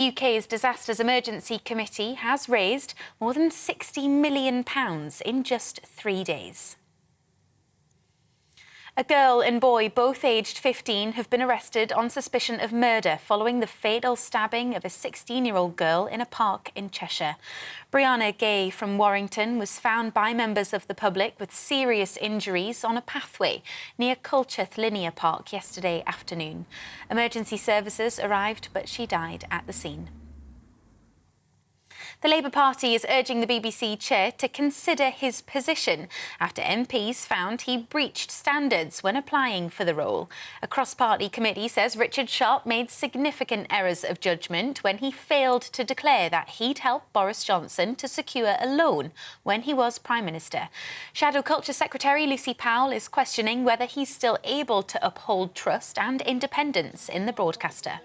UK's Disasters Emergency Committee has raised more than £60 million in just 3 days. A girl and boy, both aged 15, have been arrested on suspicion of murder following the fatal stabbing of a 16-year-old girl in a park in Cheshire. Brianna Gay from Warrington was found by members of the public with serious injuries on a pathway near Culcheth Linear Park yesterday afternoon. Emergency services arrived, but she died at the scene. The Labour Party is urging the BBC chair to consider his position after MPs found he breached standards when applying for the role. A cross-party committee says Richard Sharp made significant errors of judgment when he failed to declare that he'd helped Boris Johnson to secure a loan when he was Prime Minister. Shadow Culture Secretary Lucy Powell is questioning whether he's still able to uphold trust and independence in the broadcaster.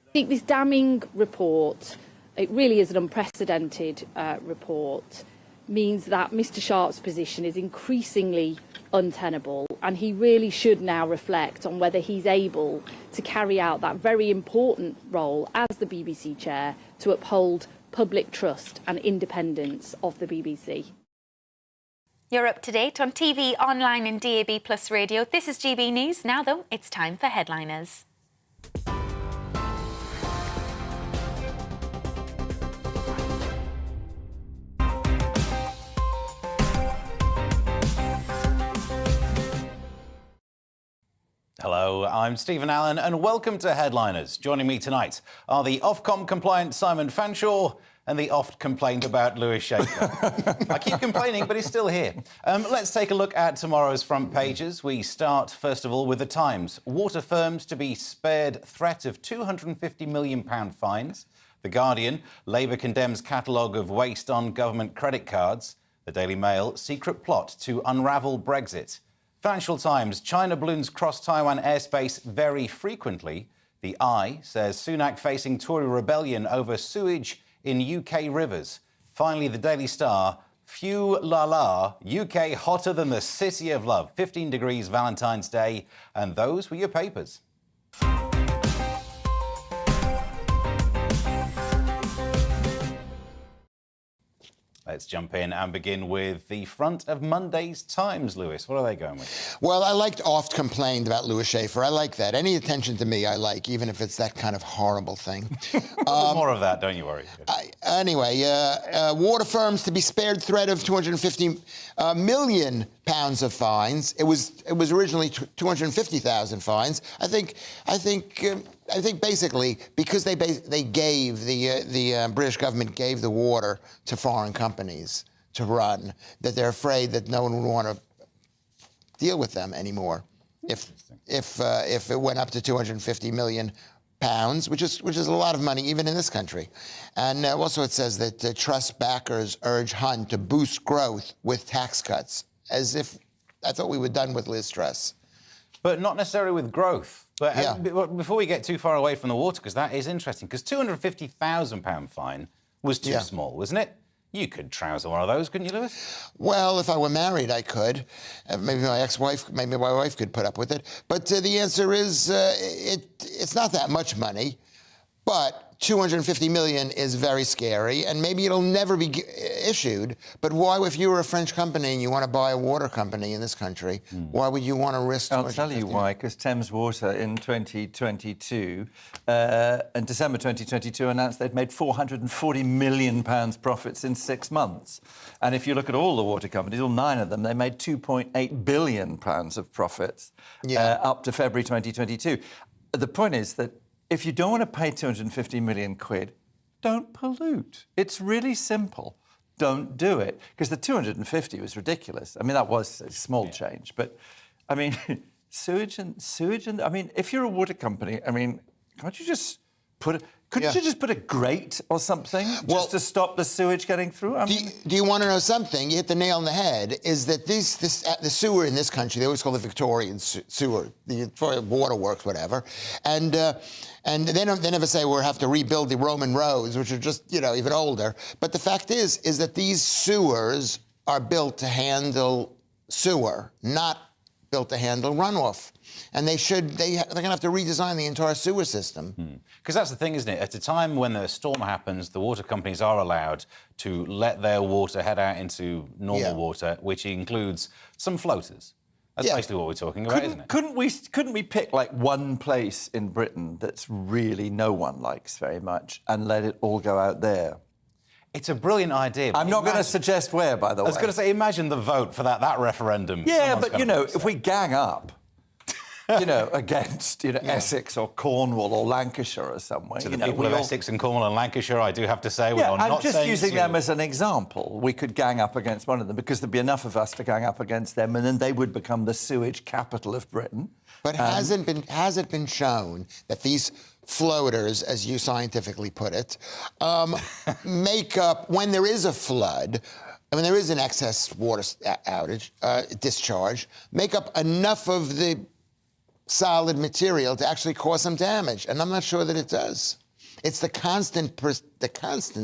I think this damning report, it really is an unprecedented report, means that Mr Sharp's position is increasingly untenable, and he really should now reflect on whether he's able to carry out that very important role as the BBC chair to uphold public trust and independence of the BBC. You're up to date on TV, online and DAB+ radio. This is GB News. Now, though, it's time for Headliners. Hello, I'm Stephen Allen and welcome to Headliners. Joining me tonight are the Ofcom compliant Simon Fanshawe and the oft complained about Lewis Schaefer. I keep complaining, but he's still here. Let's take a look at tomorrow's front pages. We start, first of all, with The Times. Water firms to be spared threat of £250 million fines. The Guardian, Labour condemns catalogue of waste on government credit cards. The Daily Mail, secret plot to unravel Brexit. Financial Times, China balloons cross Taiwan airspace very frequently. The Eye says Sunak facing Tory rebellion over sewage in UK rivers. Finally, the Daily Star, phew la la, UK hotter than the City of Love. 15 degrees Valentine's Day. And those were your papers. Let's jump in and begin with the front of Monday's Times, Lewis. What are they going with? Well, I liked oft complained about Lewis Schaefer. I like that. Any attention to me, I like, even if it's that kind of horrible thing. More of that, don't you worry. Anyway, water firms to be spared threat of £250 million of fines. It was originally 250,000 fines. I think basically because the British government gave the water to foreign companies to run, that they're afraid that no one would want to deal with them anymore if it went up to 250 million pounds, which is a lot of money even in this country. And also it says that Truss backers urge Hunt to boost growth with tax cuts, as if I thought we were done with Liz Truss. But not necessarily with growth. But yeah. Before we get too far away from the water, because that is interesting, because £250,000 fine was too small, wasn't it? You could trouser one of those, couldn't you, Lewis? Well, if I were married, I could. Maybe my wife could put up with it. But the answer is it's not that much money, but 250 million is very scary, and maybe it'll never be issued. But why, if you were a French company and you want to buy a water company in this country, why would you want to risk? I'll tell you why, because Thames Water in 2022, in December 2022, announced they'd made £440 million profits in 6 months. And if you look at all the water companies, all 9 of them, they made £2.8 billion of profits up to February 2022. The point is that if you don't want to pay 250 million quid, don't pollute. It's really simple. Don't do it. Because the 250 was ridiculous. I mean, that was a small change. But, I mean, sewage and... I mean, if you're a water company, I mean, can't you just put... Couldn't you just put a grate or something just to stop the sewage getting through? I mean, do you want to know something? You hit the nail on the head, is that the sewer in this country, they always call it the Victorian sewer, the waterworks, whatever, and they never say we'll have to rebuild the Roman roads, which are just, even older. But the fact is that these sewers are built to handle sewer, not built to handle runoff. and they're going to have to redesign the entire sewer system. Because that's the thing, isn't it? At a time when the storm happens, the water companies are allowed to let their water head out into normal water, which includes some floaters. That's basically what we're talking about, isn't it? Couldn't we pick like one place in Britain that's really no one likes very much and let it all go out there? It's a brilliant idea. I'm not going to suggest where, by the way. I was going to say, imagine the vote for that referendum. Yeah, but, you know, if we gang up, you know, against, Essex or Cornwall or Lancashire or somewhere. To the people of Essex and Cornwall and Lancashire, I do have to say, we are not I'm just saying using them as an example. We could gang up against one of them because there'd be enough of us to gang up against them, and then they would become the sewage capital of Britain. But has it been shown that these floaters, as you scientifically put it, make up, when there is a flood, when there is an excess water outage, discharge, make up enough of the solid material to actually cause some damage? And I'm not sure that it does. It's the constant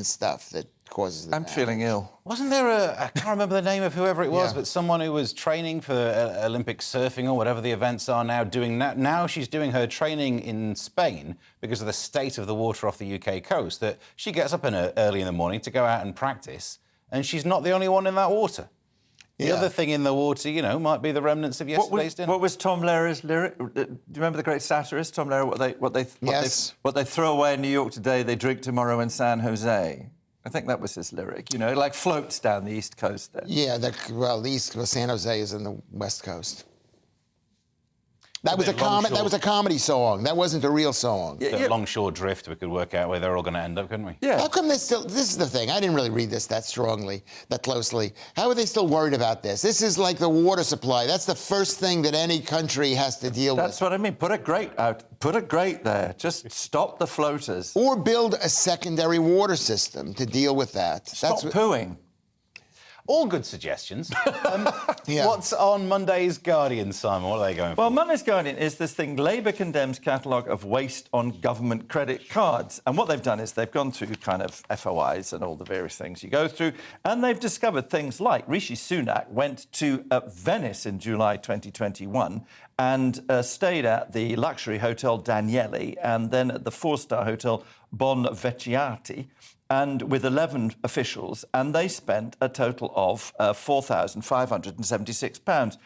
stuff that causes the damage. Feeling ill. Wasn't there I can't remember the name of whoever it was, but someone who was training for Olympic surfing or whatever the events are now, now she's doing her training in Spain because of the state of the water off the UK coast, that she gets up early in the morning to go out and practice, and she's not the only one in that water. The other thing in the water, might be the remnants of yesterday's dinner. What was Tom Lehrer's lyric? Do you remember the great satirist Tom Lehrer? What they throw away in New York today, they drink tomorrow in San Jose. I think that was his lyric. It like floats down the East Coast there. Yeah, the East Coast, San Jose is in the West Coast. That was a comedy song. That wasn't a real song. Longshore Drift, we could work out where they're all going to end up, couldn't we? Yeah. How come this is the thing. I didn't really read this that closely. How are they still worried about this? This is like the water supply. That's the first thing that any country has to deal with. That's what I mean. Put a grate out. Put a grate there. Just stop the floaters. Or build a secondary water system to deal with that. Stop pooing. All good suggestions. What's on Monday's Guardian, Simon? What are they going for? Well, Monday's Guardian is this thing, Labour condemns catalogue of waste on government credit cards. And what they've done is they've gone through kind of FOIs and all the various things you go through, and they've discovered things like Rishi Sunak went to Venice in July 2021 and stayed at the luxury hotel Daniele and then at the four-star hotel Bon Vecchiati, and with 11 officials, and they spent a total of £4,576,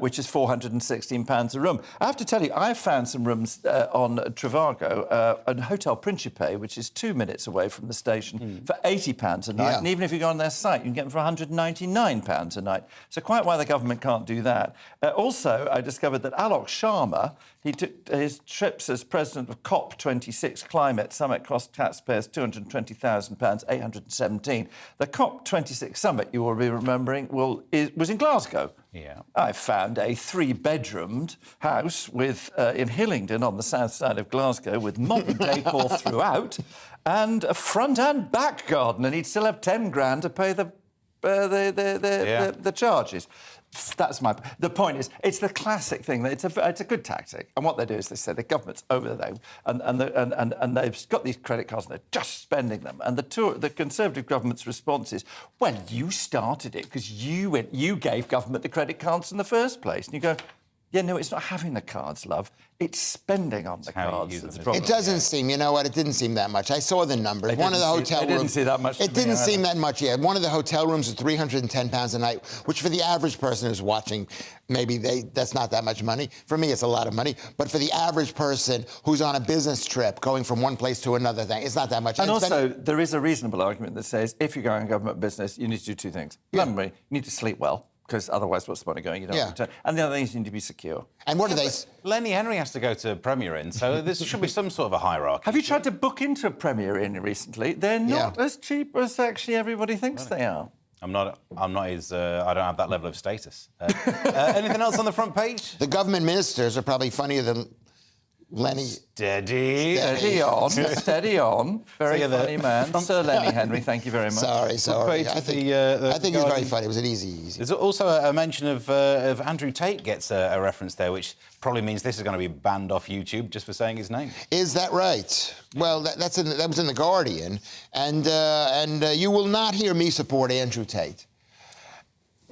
which is £416 a room. I have to tell you, I found some rooms on Trivago, at Hotel Principe, which is 2 minutes away from the station, for £80 a night. And even if you go on their site, you can get them for £199 a night. So quite why the government can't do that. Also, I discovered that Alok Sharma, he took his trips as president of COP26 Climate Summit cost taxpayers £220,000, 817. The COP26 Summit, you will be remembering, was in Glasgow. Yeah. I found a 3-bedroomed house in Hillingdon on the south side of Glasgow with modern decor throughout and a front and back garden, and he'd still have 10 grand to pay the charges. That's the point is, it's the classic thing. It's a good tactic. And what they do is they say the government's over there and they've got these credit cards and they're just spending them. And the Conservative government's response is, well, you started it because you gave government the credit cards in the first place. And you go, yeah, no, it's not having the cards, love. It's spending on the cards that's the problem. It doesn't seem, you know what, it didn't seem that much. I saw the numbers. One of the hotel rooms... It didn't see that much. It didn't seem that much, yeah. One of the hotel rooms was £310 a night, which for the average person who's watching, maybe that's not that much money. For me, it's a lot of money. But for the average person who's on a business trip, going from one place to another thing, it's not that much. And also, there is a reasonable argument that says, if you're going on government business, you need to do two things. Number one, you need to sleep well, because otherwise, what's the point of going? You don't return. And the other thing is you need to be secure. And what do they... Lenny Henry has to go to Premier Inn, so there should be some sort of a hierarchy. Have you tried to book into a Premier Inn recently? They're not as cheap as actually everybody thinks they are. I'm not his... I don't have that level of status. Anything else on the front page? The government ministers are probably funnier than Lenny... Steady on. Very funny man. Sir Lenny Henry, thank you very much. Sorry. I think he's very funny. It was an easy. There's also a mention of Andrew Tate gets a reference there, which probably means this is going to be banned off YouTube just for saying his name. Is that right? Well, that was in The Guardian, and you will not hear me support Andrew Tate.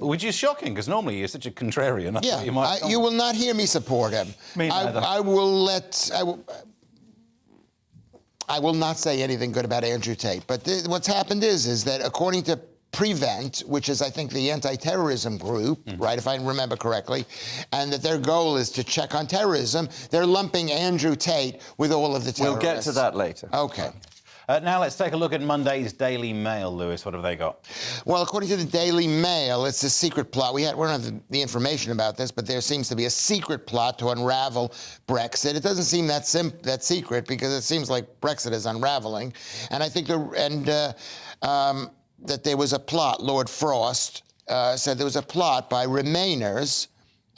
Which is shocking, because normally you're such a contrarian. I thought you might you will not hear me support him. Me neither. I will not say anything good about Andrew Tate. But what's happened is that according to Prevent, which is, I think, the anti-terrorism group, right, if I remember correctly, and that their goal is to check on terrorism, they're lumping Andrew Tate with all of the terrorists. We'll get to that later. Okay. Now let's take a look at Monday's Daily Mail, Lewis. What have they got? Well, according to the Daily Mail, it's a secret plot. We don't have the information about this, but there seems to be a secret plot to unravel Brexit. It doesn't seem that secret, because it seems like Brexit is unraveling. And I think that there was a plot. Lord Frost said there was a plot by Remainers,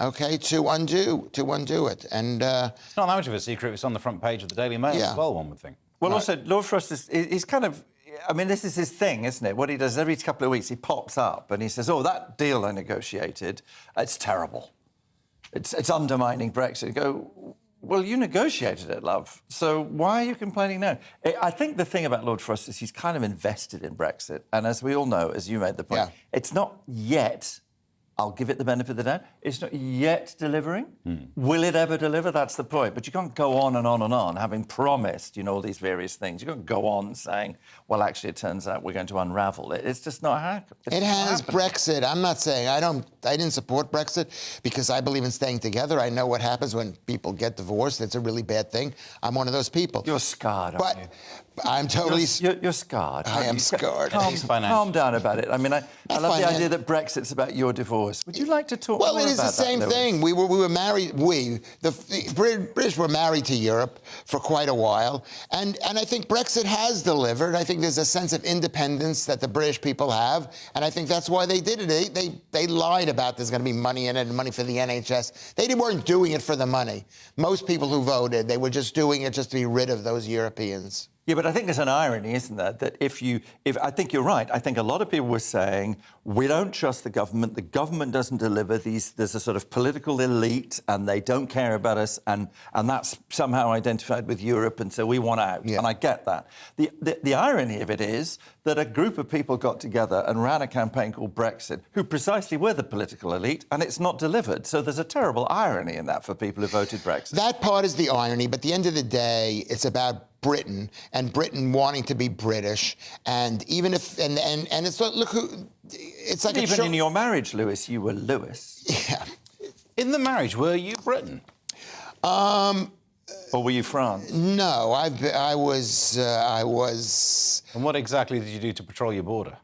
okay, to undo it. And it's not that much of a secret. It's on the front page of the Daily Mail as well, one would think. Well, also, Lord Frost he's kind of... I mean, this is his thing, isn't it? What he does every couple of weeks, he pops up and he says, oh, that deal I negotiated, it's terrible. It's undermining Brexit. You go, well, you negotiated it, love. So why are you complaining now? I think the thing about Lord Frost is he's kind of invested in Brexit. And as we all know, as you made the point, it's not yet... I'll give it the benefit of the doubt. It's not yet delivering. Will it ever deliver? That's the point. But you can't go on and on and on, having promised, all these various things. You can't go on saying, well, actually, it turns out we're going to unravel it. It's just not happening. It has Brexit. I'm not saying I didn't support Brexit because I believe in staying together. I know what happens when people get divorced. It's a really bad thing. I'm one of those people. You're scarred, aren't you? I'm totally... You're scarred. I am scarred. Calm down about it. I mean, I love the idea that Brexit's about your divorce. Would you like to talk more about that? Well, it is the same thing. We were married... The British were married to Europe for quite a while. And I think Brexit has delivered. I think there's a sense of independence that the British people have. And I think that's why they did it. They lied about there's going to be money in it and money for the NHS. They weren't doing it for the money. Most people who voted, they were just doing it just to be rid of those Europeans. Yeah, but I think there's an irony, isn't there? That if I think you're right. I think a lot of people were saying, we don't trust the government doesn't deliver. There's a sort of political elite and they don't care about us, and that's somehow identified with Europe, and so we want out. Yeah. And I get that. The irony of it is that a group of people got together and ran a campaign called Brexit, who precisely were the political elite, and it's not delivered. So there's a terrible irony in that for people who voted Brexit. That part is the irony, but at the end of the day, it's about Britain and Britain wanting to be British, and even if and it's like, look who it's like even in your marriage, Lewis, you were Lewis. Yeah. In the marriage, were you Britain? Or were you France? No, I was. And what exactly did you do to patrol your border?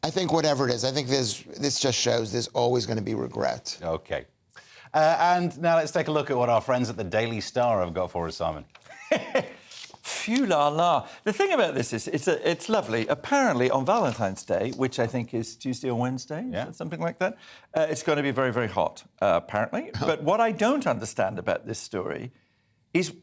I think whatever it is. I think this just shows there's always going to be regret. Okay. And now let's take a look at what our friends at the Daily Star have got for us, Simon. Phew la la. The thing about this is, it's lovely. Apparently, on Valentine's Day, which I think is Tuesday or Wednesday, something like that, it's going to be very, very hot, apparently. But what I don't understand about this story is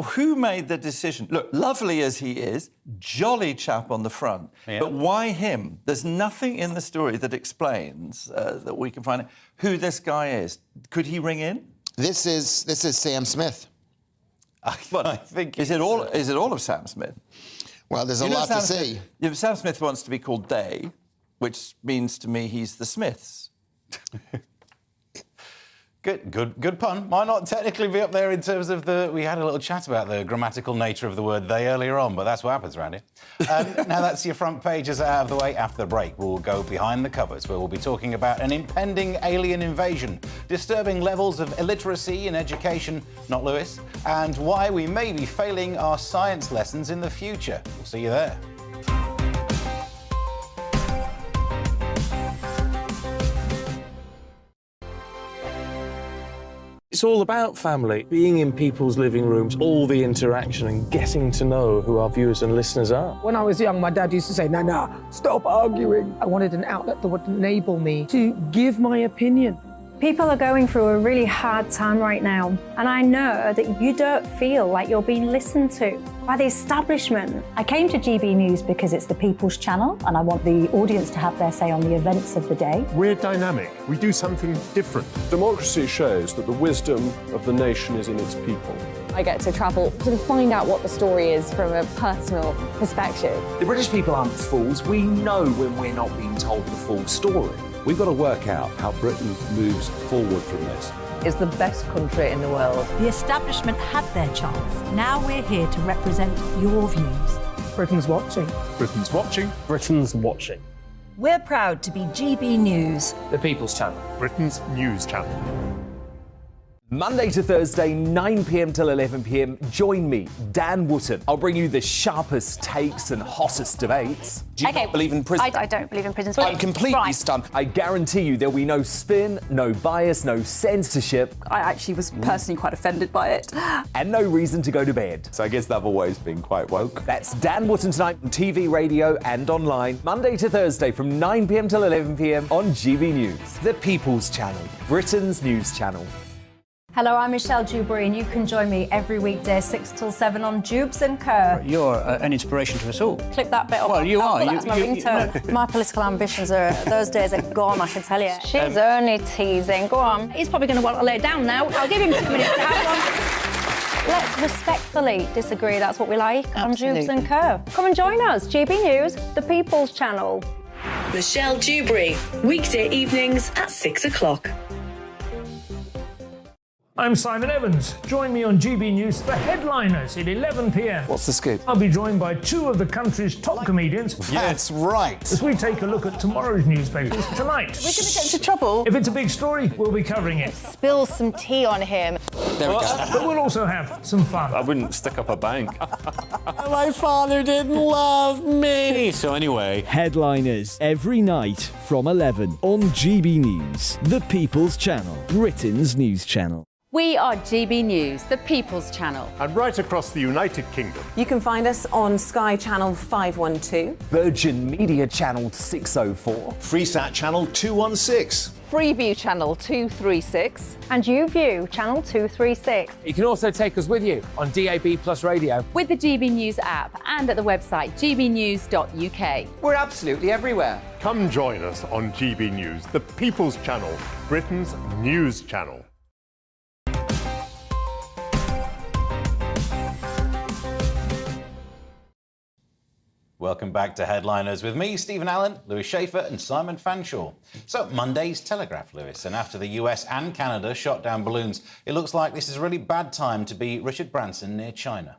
who made the decision. Look, lovely as he is, jolly chap on the front, but why him? There's nothing in the story that explains, that we can find out, who this guy is. Could he ring in? This is Sam Smith. I think is it all of Sam Smith? Well, there's a lot to see. Sam Smith wants to be called they, which means to me he's the Smiths. Good pun. Might not technically be up there in terms of we had a little chat about the grammatical nature of the word they earlier on, but that's what happens around here. Now that's your front pages out of the way. After the break, we'll go behind the covers, where we'll be talking about an impending alien invasion, disturbing levels of illiteracy in education, not Lewis, and why we may be failing our science lessons in the future. We'll see you there. It's all about family, being in people's living rooms, all the interaction and getting to know who our viewers and listeners are. When I was young, my dad used to say, Nana, stop arguing. I wanted an outlet that would enable me to give my opinion. People are going through a really hard time right now, and I know that you don't feel like you're being listened to by the establishment. I came to GB News because it's the people's channel, and I want the audience to have their say on the events of the day. We're dynamic. We do something different. Democracy shows that the wisdom of the nation is in its people. I get to travel to find out what the story is from a personal perspective. The British people aren't fools. We know when we're not being told the full story. We've got to work out how Britain moves forward from this. It's the best country in the world. The establishment had their chance. Now we're here to represent your views. Britain's watching. Britain's watching. Britain's watching. We're proud to be GB News. The People's Channel. Britain's news channel. Monday to Thursday, 9 p.m. till 11 p.m. Join me, Dan Wootton. I'll bring you the sharpest takes and hottest debates. Do you not believe in prison? I don't believe in prisons. I'm completely stunned. I guarantee you there'll be no spin, no bias, no censorship. I actually was personally quite offended by it. And no reason to go to bed. So I guess they've always been quite woke. That's Dan Wootton tonight on TV, radio and online. Monday to Thursday from 9 p.m. till 11 p.m. on GB News. The People's Channel, Britain's news channel. Hello, I'm Michelle Dewberry, and you can join me every weekday 6 till 7 on Jubes and Kerr. You're an inspiration to us all. Click that bit up. Well, you are. That's my ringtone. My political ambitions are, those days are gone, I can tell you. She's only teasing. Go on. He's probably going to want to lay down now. I'll give him 2 minutes to have one. Let's respectfully disagree. That's what we like on Jubes and Kerr. Come and join us. GB News, the People's Channel. Michelle Dewberry, weekday evenings at 6 o'clock. I'm Simon Evans. Join me on GB News for Headliners at 11 p.m. What's the scoop? I'll be joined by 2 of the country's top comedians. That's right. As we take a look at tomorrow's newspapers tonight. We're going to get into trouble. If it's a big story, we'll be covering it. Spill some tea on him. There we go. But we'll also have some fun. I wouldn't stick up a bank. My father didn't love me. So anyway, Headliners every night from 11 on GB News, the People's Channel, Britain's news channel. We are GB News, the People's Channel. And right across the United Kingdom. You can find us on Sky Channel 512, Virgin Media Channel 604. Freesat Channel 216. Freeview Channel 236, And YouView, Channel 236. You can also take us with you on DAB Plus Radio. with the GB News app and at the website gbnews.uk. We're absolutely everywhere. Come join us on GB News, the People's Channel, Britain's news channel. Welcome back to Headliners with me, Stephen Allen, Lewis Schaefer and Simon Fanshawe. So, Monday's Telegraph, Lewis, and after the US and Canada shot down balloons, it looks like this is a really bad time to be Richard Branson near China.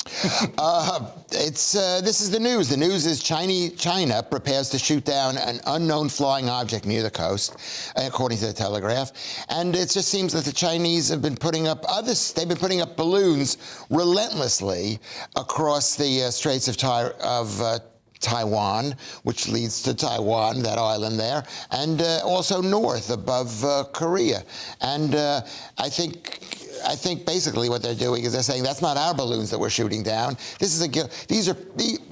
This is the news. The news is China prepares to shoot down an unknown flying object near the coast, according to the Telegraph. And it just seems that the Chinese have been putting up they've been putting up balloons relentlessly across the Straits of Taiwan, which leads to Taiwan, that island there, and also north above Korea. And I think basically what they're doing is they're saying that's not our balloons that we're shooting down.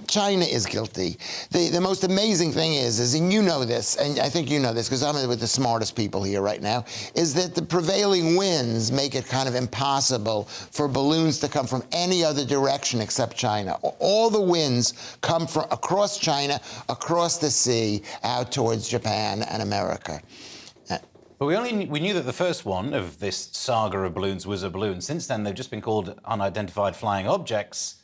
China is guilty. The most amazing thing is, and you know this, and I think you know this because I'm with the smartest people here right now, is that the prevailing winds make it kind of impossible for balloons to come from any other direction except China. All the winds come from across China, across the sea, out towards Japan and America. But we knew that the first one of this saga of balloons was a balloon. Since then, they've just been called unidentified flying objects.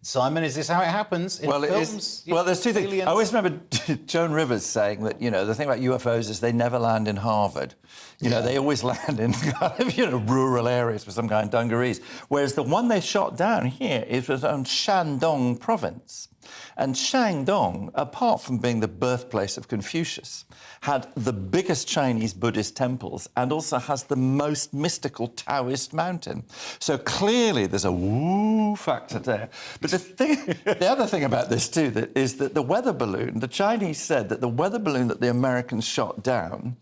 Simon, is this how it happens in films? Well, there's two things. Aliens? I always remember Joan Rivers saying that, the thing about UFOs is they never land in Harvard. They always land in kind of, rural areas with some kind of dungarees. Whereas the one they shot down here was on Shandong province. And Shandong, apart from being the birthplace of Confucius, had the biggest Chinese Buddhist temples and also has the most mystical Taoist mountain. So clearly there's a woo factor there. But the other thing about this too is that the weather balloon, the Chinese said that the weather balloon that the Americans shot down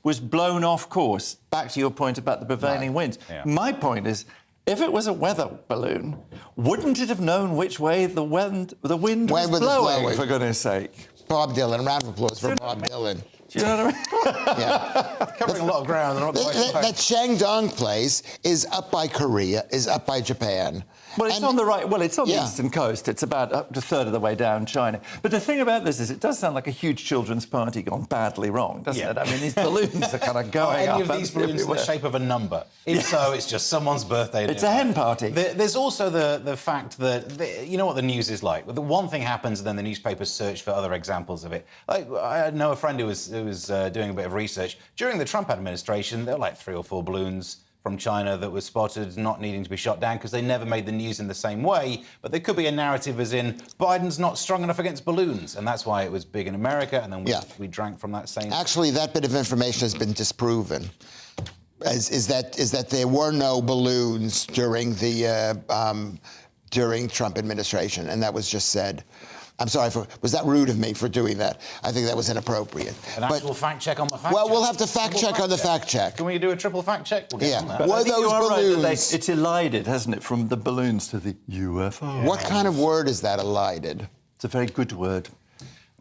was blown off course, back to your point about the prevailing winds. Yeah. My point is, if it was a weather balloon, wouldn't it have known which way the wind was blowing, for goodness sake? Bob Dylan, round of applause for Bob Dylan. Do you know what I mean? Yeah. Covering a lot of ground. That Shandong place is up by Korea, is up by Japan. Well, it's on the right. Well, it's on the eastern coast. It's about up to a third of the way down China. But the thing about this is, it does sound like a huge children's party gone badly wrong, doesn't it? I mean, these balloons are kind of going up. Any of these balloons in the shape of a number? If so, it's just someone's birthday. It's a hen party. There's also the fact that you know what the news is like. The one thing happens, and then the newspapers search for other examples of it. Like I know a friend who was who was doing a bit of research. During the Trump administration, there were like 3 or 4 balloons from China that were spotted not needing to be shot down because they never made the news in the same way. But there could be a narrative as in Biden's not strong enough against balloons, and that's why it was big in America, and then we drank from that same... Actually, that bit of information has been disproven. Is that there were no balloons during the during Trump administration, and that was just said. I'm sorry, was that rude of me for doing that? I think that was inappropriate. An actual fact check on the fact check? Well, we'll have to fact check on the fact check. Can we do a triple fact check? We'll get on that. Were those balloons... Right, it's elided, hasn't it, from the balloons to the UFO. What kind of word is that, elided? It's a very good word.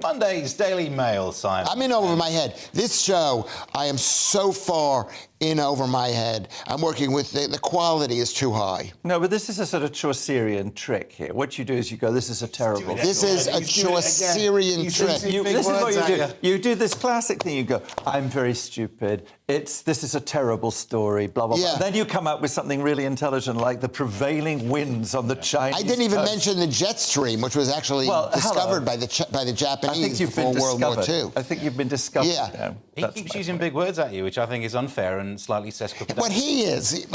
Monday's Daily Mail, Simon. I'm in over my head. This show, I am so far in over my head. I'm working with the quality is too high. No, but this is a sort of Chaucerian trick here. What you do is you go, this is a terrible... This is a Chaucerian trick. This is what you do. You do this classic thing. You go, I'm very stupid. This is a terrible story, blah, blah, blah. Then you come up with something really intelligent, like the prevailing winds on the Chinese I didn't even coast. mention the jet stream, which was actually discovered by the Japanese before World War II. I think you've been discovered. Yeah. He keeps using big words at you, which I think is unfair and slightly sesquipedacious. But he is.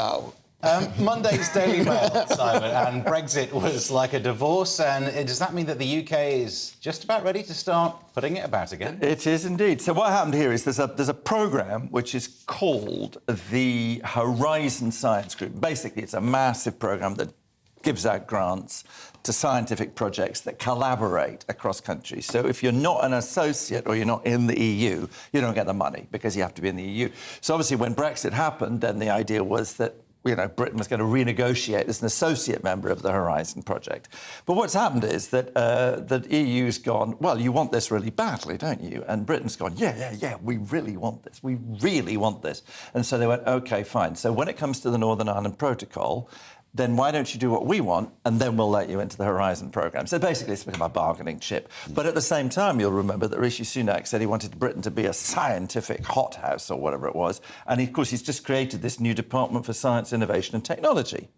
Monday's Daily Mail, Simon, and Brexit was like a divorce. And does that mean that the UK is just about ready to start putting it about again? It is indeed. So what happened here is there's a programme which is called the Horizon Science Group. Basically, it's a massive programme that gives out grants to scientific projects that collaborate across countries. So if you're not an associate or you're not in the EU, you don't get the money because you have to be in the EU. So obviously when Brexit happened, then the idea was that Britain was going to renegotiate as an associate member of the Horizon project. But what's happened is that the EU's gone, well, you want this really badly, don't you? And Britain's gone, yeah, we really want this. We really want this. And so they went, OK, fine. So when it comes to the Northern Ireland Protocol, then why don't you do what we want, and then we'll let you into the Horizon programme. So basically, it's become a bargaining chip. But at the same time, you'll remember that Rishi Sunak said he wanted Britain to be a scientific hothouse, or whatever it was. And, of course, he's just created this new Department for Science, Innovation and Technology.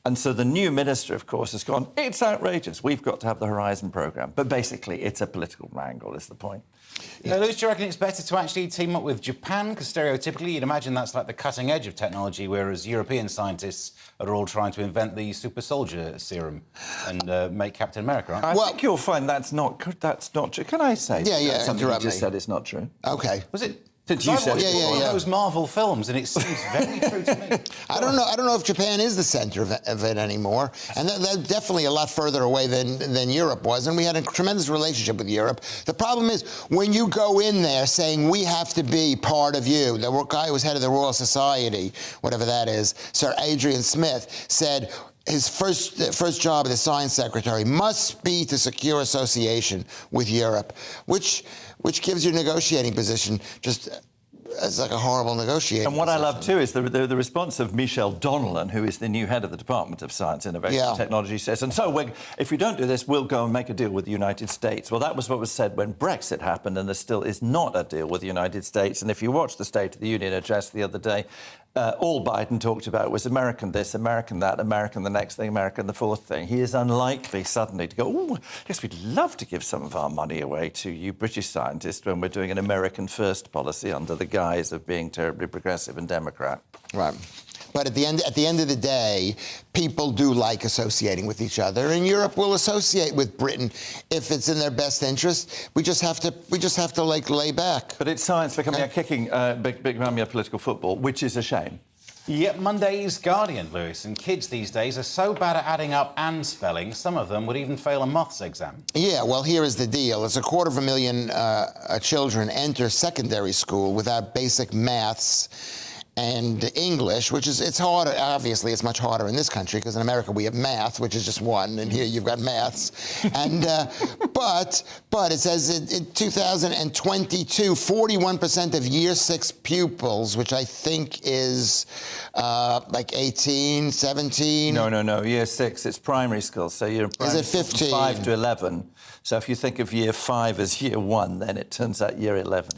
And so the new minister, of course, has gone, it's outrageous. We've got to have the Horizon programme. But basically, it's a political wrangle, is the point. Lewis, do you reckon it's better to actually team up with Japan? Because stereotypically, you'd imagine that's like the cutting edge of technology, whereas European scientists are all trying to invent the super soldier serum and make Captain America, aren't they? I think you'll find that's not true. Can I say? Yeah, something interrupt you just me. said it's not true. OK. Was it? Since you said one of those Marvel films, and it seems very true to me. I don't know if Japan is the centre of it anymore, and they're definitely a lot further away than Europe was. And we had a tremendous relationship with Europe. The problem is when you go in there saying we have to be part of you. The guy who was head of the Royal Society, whatever that is, Sir Adrian Smith, said his first job as science secretary must be to secure association with Europe, which gives you a negotiating position just as like a horrible negotiating And what position. I love, too, is the response of Michelle Donnellan, who is the new head of the Department of Science, Innovation and Technology, says, and so if we don't do this, we'll go and make a deal with the United States. Well, that was what was said when Brexit happened, and there still is not a deal with the United States. And if you watch the State of the Union address the other day, all Biden talked about was American this, American that, American the next thing, American the fourth thing. He is unlikely suddenly to go, oh, yes, we'd love to give some of our money away to you British scientists when we're doing an American first policy under the guise of being terribly progressive and Democrat. Right. But at the end of the day, people do like associating with each other, and Europe will associate with Britain if it's in their best interest. We just have to like lay back. But it's science becoming a kicking big mammy of political football, which is a shame. Yep, Monday's Guardian, Lewis, and kids these days are so bad at adding up and spelling, some of them would even fail a maths exam. Yeah, well, here is the deal. It's 250,000 children enter secondary school without basic maths and English, which is, it's harder, obviously it's much harder in this country because in America we have math, which is just one, and here you've got maths. And, but it says in 2022, 41% of Year 6 pupils, which I think is like 18, 17. No, Year 6, it's primary school, so you're is it 15? 5 to 11. So if you think of Year 5 as Year 1, then it turns out Year 11.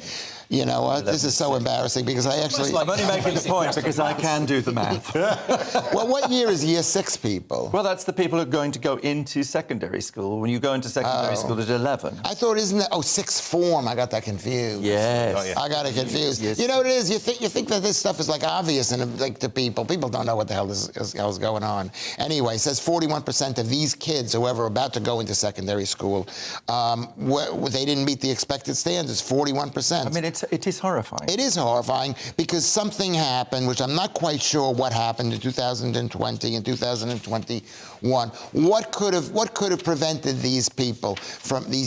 You know what? This is so embarrassing because I actually... I'm only making making a point because I can do the math. Well, what year is year 6 people? Well, that's the people who are going to go into secondary school. When you go into secondary school at 11. I thought, isn't that... Oh, sixth form. I got that confused. Yes. Oh, yeah. I got it confused. Yes. You know what it is? You think that this stuff is, like, obvious and, like, to people. People don't know what the hell is going on. Anyway, it says 41% of these kids who are about to go into secondary school, they didn't meet the expected standards, 41%. I mean, it is horrifying. It is horrifying because something happened, which I'm not quite sure what happened in 2020 and 2021. What could have prevented these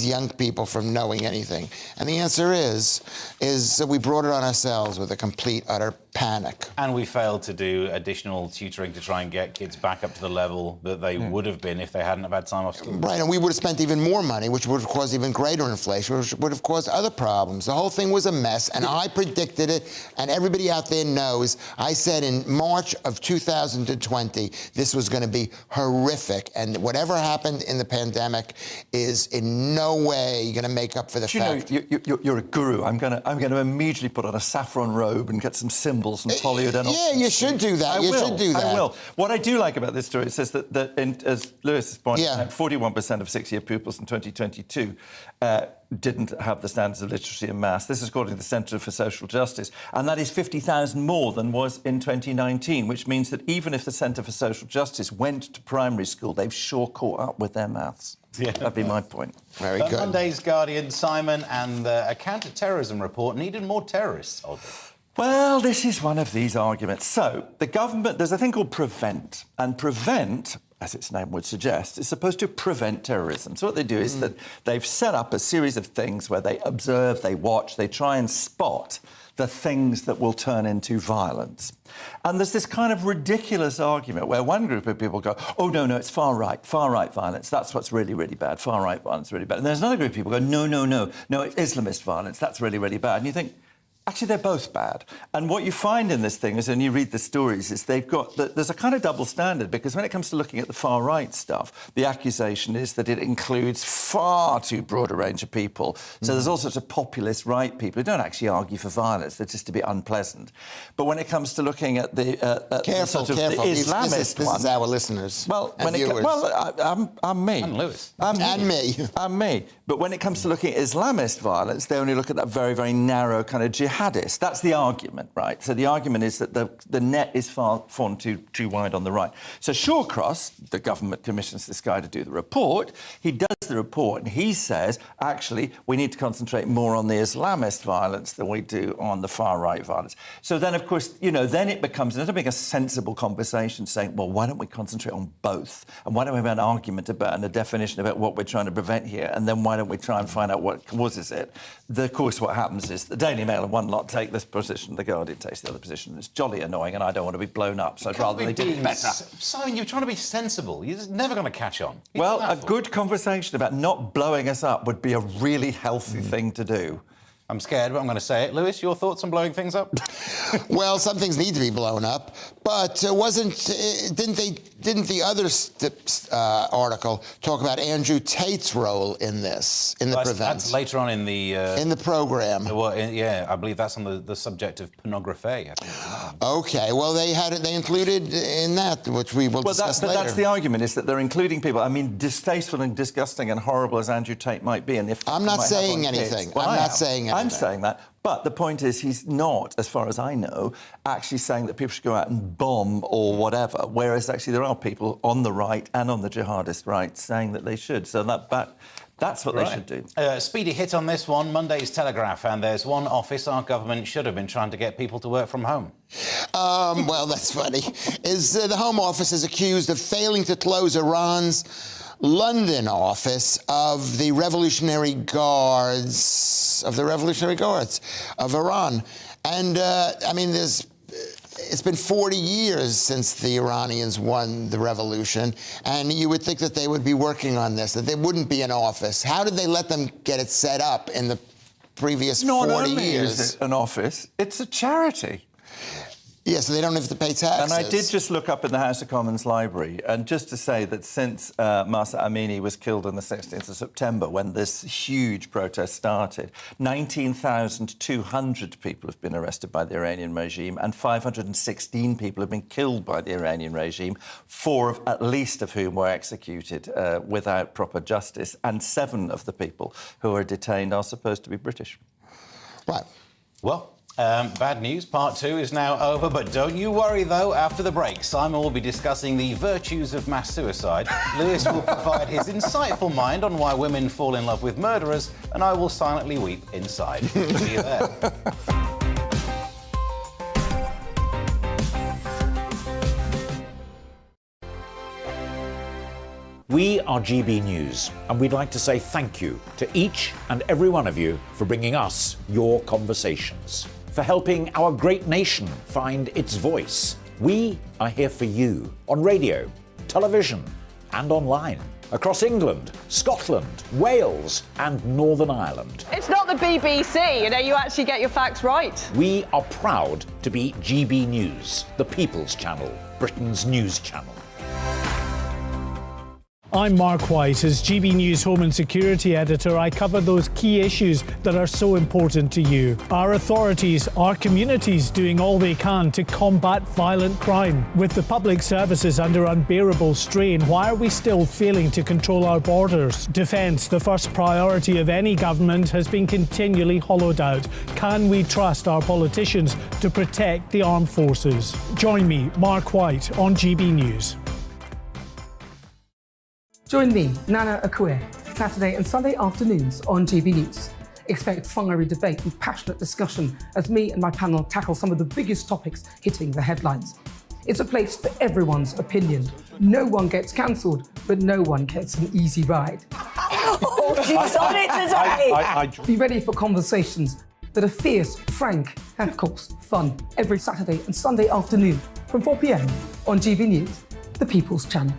young people from knowing anything? And the answer is we brought it on ourselves with a complete, utter panic. And we failed to do additional tutoring to try and get kids back up to the level that they would have been if they hadn't have had time off school. Right, and we would have spent even more money, which would have caused even greater inflation, which would have caused other problems. The whole thing was a mess, and I predicted it, and everybody out there knows. I said in March of 2020, this was going to be horrific, and whatever happened in the pandemic is in no way going to make up for the fact. You're a guru. I'm going to immediately put on a saffron robe and get some symbols and follow you down. Yeah, you should do that. I will. What I do like about this story, it says that as Lewis has pointed out, 41% of 6-year pupils in 2022 didn't have the standards of literacy and maths. This is according to the Centre for Social Justice, and that is 50,000 more than was in 2019, which means that even if the Centre for Social Justice went to primary school, they've sure caught up with their maths. Yeah. That'd be my point. Very good. Monday's Guardian, Simon, and a counter-terrorism report needed more terrorists, oddly. Well, this is one of these arguments. So, the government, there's a thing called PREVENT, and PREVENT, as its name would suggest, is supposed to prevent terrorism. So what they do is that they've set up a series of things where they observe, they watch, they try and spot the things that will turn into violence. And there's this kind of ridiculous argument where one group of people go, oh, no, it's far-right violence. That's what's really, really bad. Far-right violence is really bad. And there's another group of people who go, no, it's Islamist violence. That's really, really bad. And you think, actually, they're both bad. And what you find in this thing is, when you read the stories, is there's a kind of double standard, because when it comes to looking at the far-right stuff, the accusation is that it includes far too broad a range of people. So there's all sorts of populist right people who don't actually argue for violence, they're just to be unpleasant. But when it comes to looking at the careful. The Islamist this is our listeners. Well, viewers. I'm me. And Lewis. I'm me. But when it comes to looking at Islamist violence, they only look at that very, very narrow kind of jihadist. That's the argument, right? So the argument is that the net is far too wide on the right. So Shawcross, the government commissions this guy to do the report. He does the report and he says, actually, we need to concentrate more on the Islamist violence than we do on the far-right violence. So then, of course, then it becomes a sensible conversation saying, well, why don't we concentrate on both? And why don't we have an argument about and a definition about what we're trying to prevent here? And then why don't we try and find out what causes it? Of course, what happens is the Daily Mail and one lot take this position, the Guardian takes the other position. It's jolly annoying, and I don't want to be blown up, so I'd rather they did better. Simon, you're trying to be sensible. You're never going to catch on. Well, a good conversation about not blowing us up would be a really healthy thing to do. I'm scared, but I'm going to say it. Lewis, your thoughts on blowing things up? Well, some things need to be blown up, but didn't the other article talk about Andrew Tate's role in this, in the PREVENT? That's later on in the program. Yeah, I believe that's on the subject of pornography, I think. Okay, well, they included in that, which we will discuss later. But that's the argument, is that they're including people. I mean, distasteful and disgusting and horrible as Andrew Tate might be, and if I'm not saying anything. Well, I'm not saying anything. I'm saying that. But the point is, he's not, as far as I know, actually saying that people should go out and bomb or whatever, whereas actually there are people on the right and on the jihadist right saying that they should. So that's what they should do. Speedy hit on this one, Monday's Telegraph, and there's one office our government should have been trying to get people to work from home. Well, that's funny. The Home Office is accused of failing to close Iran's London office of the Revolutionary Guards of Iran. And, I mean, it's been 40 years since the Iranians won the revolution, and you would think that they would be working on this, that there wouldn't be an office. How did they let them get it set up in the previous 40 years? Not only is it an office, it's a charity. Yeah, so they don't have to pay taxes. And I did just look up in the House of Commons library, and just to say that since Mahsa Amini was killed on the 16th of September, when this huge protest started, 19,200 people have been arrested by the Iranian regime, and 516 people have been killed by the Iranian regime, at least of whom were executed without proper justice, and 7 of the people who are detained are supposed to be British. Right. Well, bad news, part 2 is now over, but don't you worry, though. After the break, Simon will be discussing the virtues of mass suicide. Lewis will provide his insightful mind on why women fall in love with murderers, and I will silently weep inside. See you there. We are GB News, and we'd like to say thank you to each and every one of you for bringing us your conversations, for helping our great nation find its voice. We are here for you on radio, television, and online, across England, Scotland, Wales, and Northern Ireland. It's not the BBC, you actually get your facts right. We are proud to be GB News, the People's Channel, Britain's news channel. I'm Mark White. As GB News Home and Security Editor, I cover those key issues that are so important to you. Our authorities, our communities doing all they can to combat violent crime. With the public services under unbearable strain, why are we still failing to control our borders? Defence, the first priority of any government, has been continually hollowed out. Can we trust our politicians to protect the armed forces? Join me, Mark White, on GB News. Join me, Nana Akue, Saturday and Sunday afternoons on GB News. Expect fiery debate and passionate discussion as me and my panel tackle some of the biggest topics hitting the headlines. It's a place for everyone's opinion. No one gets cancelled, but no one gets an easy ride. Oh, she's on it today! Be ready for conversations that are fierce, frank, and of course, fun. Every Saturday and Sunday afternoon from 4 p.m. on GB News, the People's Channel.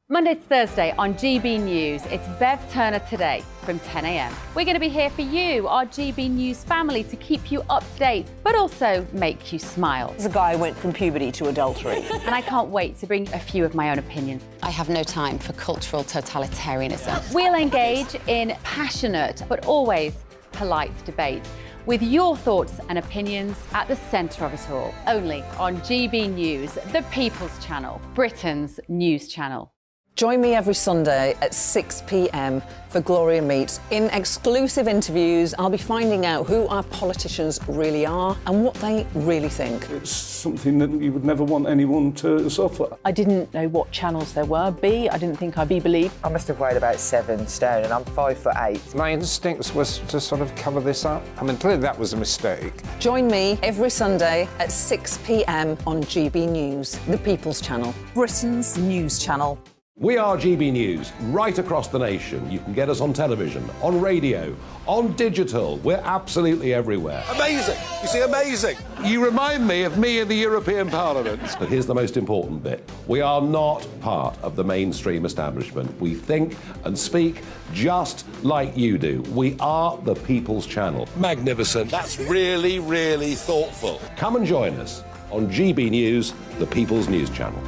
Monday to Thursday on GB News, it's Bev Turner Today from 10 a.m. We're going to be here for you, our GB News family, to keep you up to date, but also make you smile. There's a guy who went from puberty to adultery. And I can't wait to bring a few of my own opinions. I have no time for cultural totalitarianism. We'll engage in passionate, but always polite debate, with your thoughts and opinions at the centre of it all. Only on GB News, the People's Channel, Britain's news channel. Join me every Sunday at 6 p.m. for Gloria Meets. In exclusive interviews, I'll be finding out who our politicians really are and what they really think. It's something that you would never want anyone to suffer. I didn't know what channels there were. I didn't think I'd be believed. I must have weighed about 7 stone and I'm 5'8". My instincts was to sort of cover this up. I mean, clearly that was a mistake. Join me every Sunday at 6 p.m. on GB News, the People's Channel, Britain's news channel. We are GB News, right across the nation. You can get us on television, on radio, on digital. We're absolutely everywhere. Amazing! You see, amazing! You remind me of me in the European Parliament. But here's the most important bit. We are not part of the mainstream establishment. We think and speak just like you do. We are the People's Channel. Magnificent. That's really, really thoughtful. Come and join us on GB News, the People's News Channel.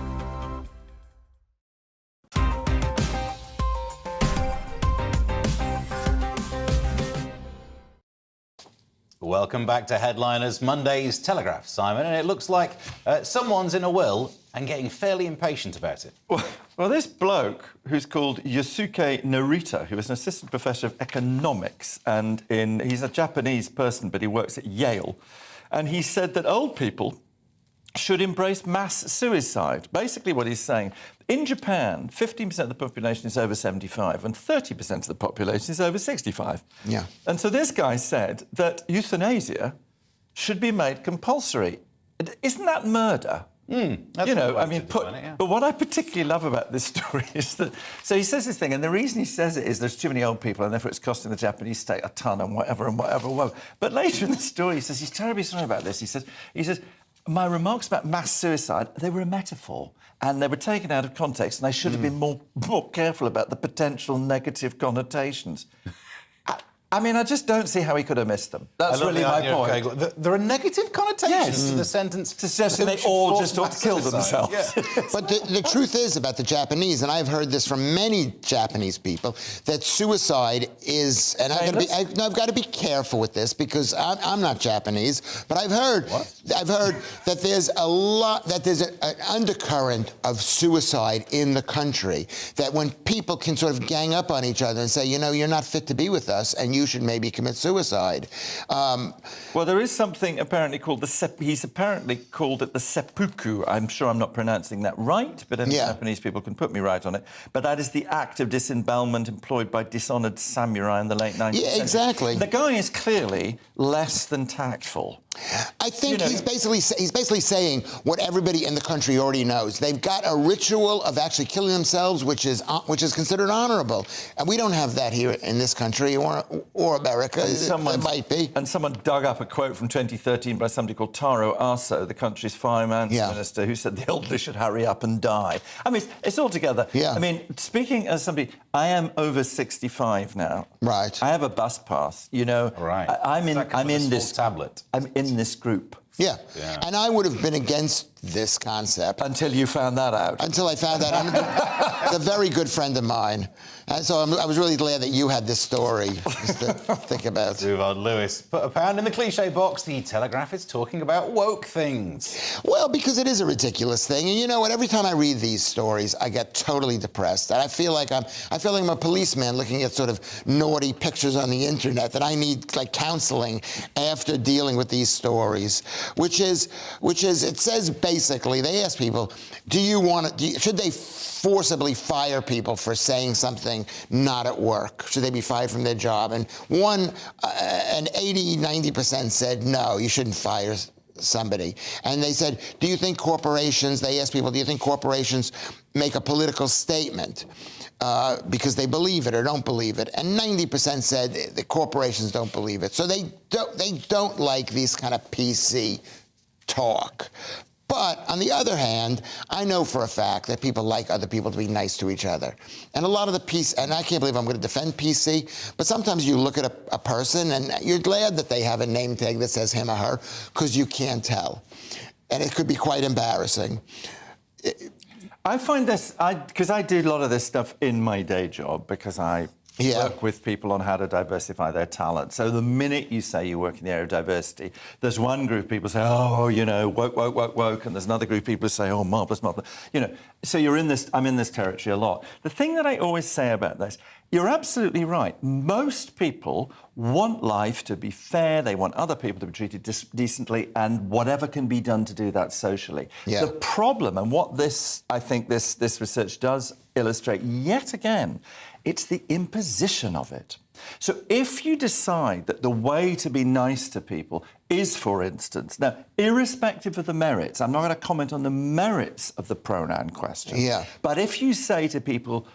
Welcome back to Headliners, Monday's Telegraph, Simon, and it looks like someone's in a will and getting fairly impatient about it. Well, this bloke, who's called Yosuke Narita, who is an assistant professor of economics, and he's a Japanese person, but he works at Yale, and he said that old people should embrace mass suicide. Basically what he's saying, in Japan, 15% of the population is over 75 and 30% of the population is over 65. Yeah. And so this guy said that euthanasia should be made compulsory. Isn't that murder? But what I particularly love about this story is that... So he says this thing, and the reason he says it is there's too many old people, and therefore it's costing the Japanese state a ton and whatever. But later in the story, he says he's terribly sorry about this. He says, my remarks about mass suicide, they were a metaphor, and they were taken out of context, and I should have been more careful about the potential negative connotations. I mean, I just don't see how he could have missed them. That's really my point. Okay, there are negative connotations to the sentence. Suggesting they all just ought to kill themselves. Yeah. But the truth is about the Japanese, and I've heard this from many Japanese people, that suicide is, and I've got to be careful with this because I'm not Japanese, but I've heard that there's an undercurrent of suicide in the country, that when people can sort of gang up on each other and say, you know, you're not fit to be with us, and you should maybe commit suicide. Well, there is something apparently called he's apparently called it the seppuku. I'm sure I'm not pronouncing that right, but any Japanese people can put me right on it. But that is the act of disembowelment employed by dishonoured samurai in the late 19th century. Yeah, exactly. The guy is clearly less than tactful. I think he's basically saying what everybody in the country already knows. They've got a ritual of actually killing themselves, which is considered honourable, and we don't have that here in this country or America. It might be. And someone dug up a quote from 2013 by somebody called Taro Aso, the country's finance minister, who said the elderly should hurry up and die. I mean, it's all together. Yeah. I mean, speaking as somebody, I am over 65 now. Right. I have a bus pass. You know, right. I'm in this tablet. I'm in this group. Yeah. And I would have been against this concept. Until you found that out. Until I found that out. He's a very good friend of mine. And so I was really glad that you had this story just to think about. Move on, Lewis. Put a pound in the cliche box. The Telegraph is talking about woke things. Well, because it is a ridiculous thing. And you know what? Every time I read these stories, I get totally depressed. And I feel like I'm a policeman looking at sort of naughty pictures on the internet, that I need like counseling after dealing with these stories, which is it says basically, they ask people, should they forcibly fire people for saying something not at work? Should they be fired from their job? And 80-90% said, no, you shouldn't fire somebody. And they said, they asked people, do you think corporations make a political statement because they believe it or don't believe it? And 90% said the corporations don't believe it. So they don't like these kind of PC talk. But on the other hand, I know for a fact that people like other people to be nice to each other. And a lot of the PC, and I can't believe I'm going to defend PC, but sometimes you look at a person and you're glad that they have a name tag that says him or her, because you can't tell. And it could be quite embarrassing. I find this, because I do a lot of this stuff in my day job, because I work with people on how to diversify their talent. So the minute you say you work in the area of diversity, there's one group of people say, oh, you know, woke, woke, woke, woke, and there's another group of people who say, oh, marvellous, marvellous. You know, so I'm in this territory a lot. The thing that I always say about this, you're absolutely right. Most people want life to be fair. They want other people to be treated decently, and whatever can be done to do that socially. Yeah. The problem, and what I think this research does illustrate yet again, it's the imposition of it. So if you decide that the way to be nice to people is, for instance, now, irrespective of the merits, I'm not going to comment on the merits of the pronoun question, but if you say to people,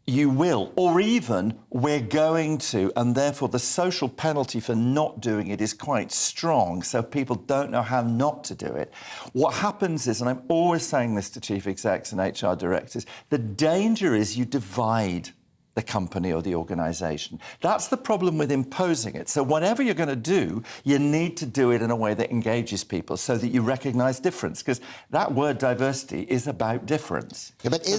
you will, or even we're going to, and therefore the social penalty for not doing it is quite strong, so people don't know how not to do it. What happens is, and I'm always saying this to chief execs and HR directors, the danger is you divide the company or the organisation. That's the problem with imposing it. So whatever you're going to do, you need to do it in a way that engages people so that you recognise difference, because that word diversity is about difference. Yeah, but so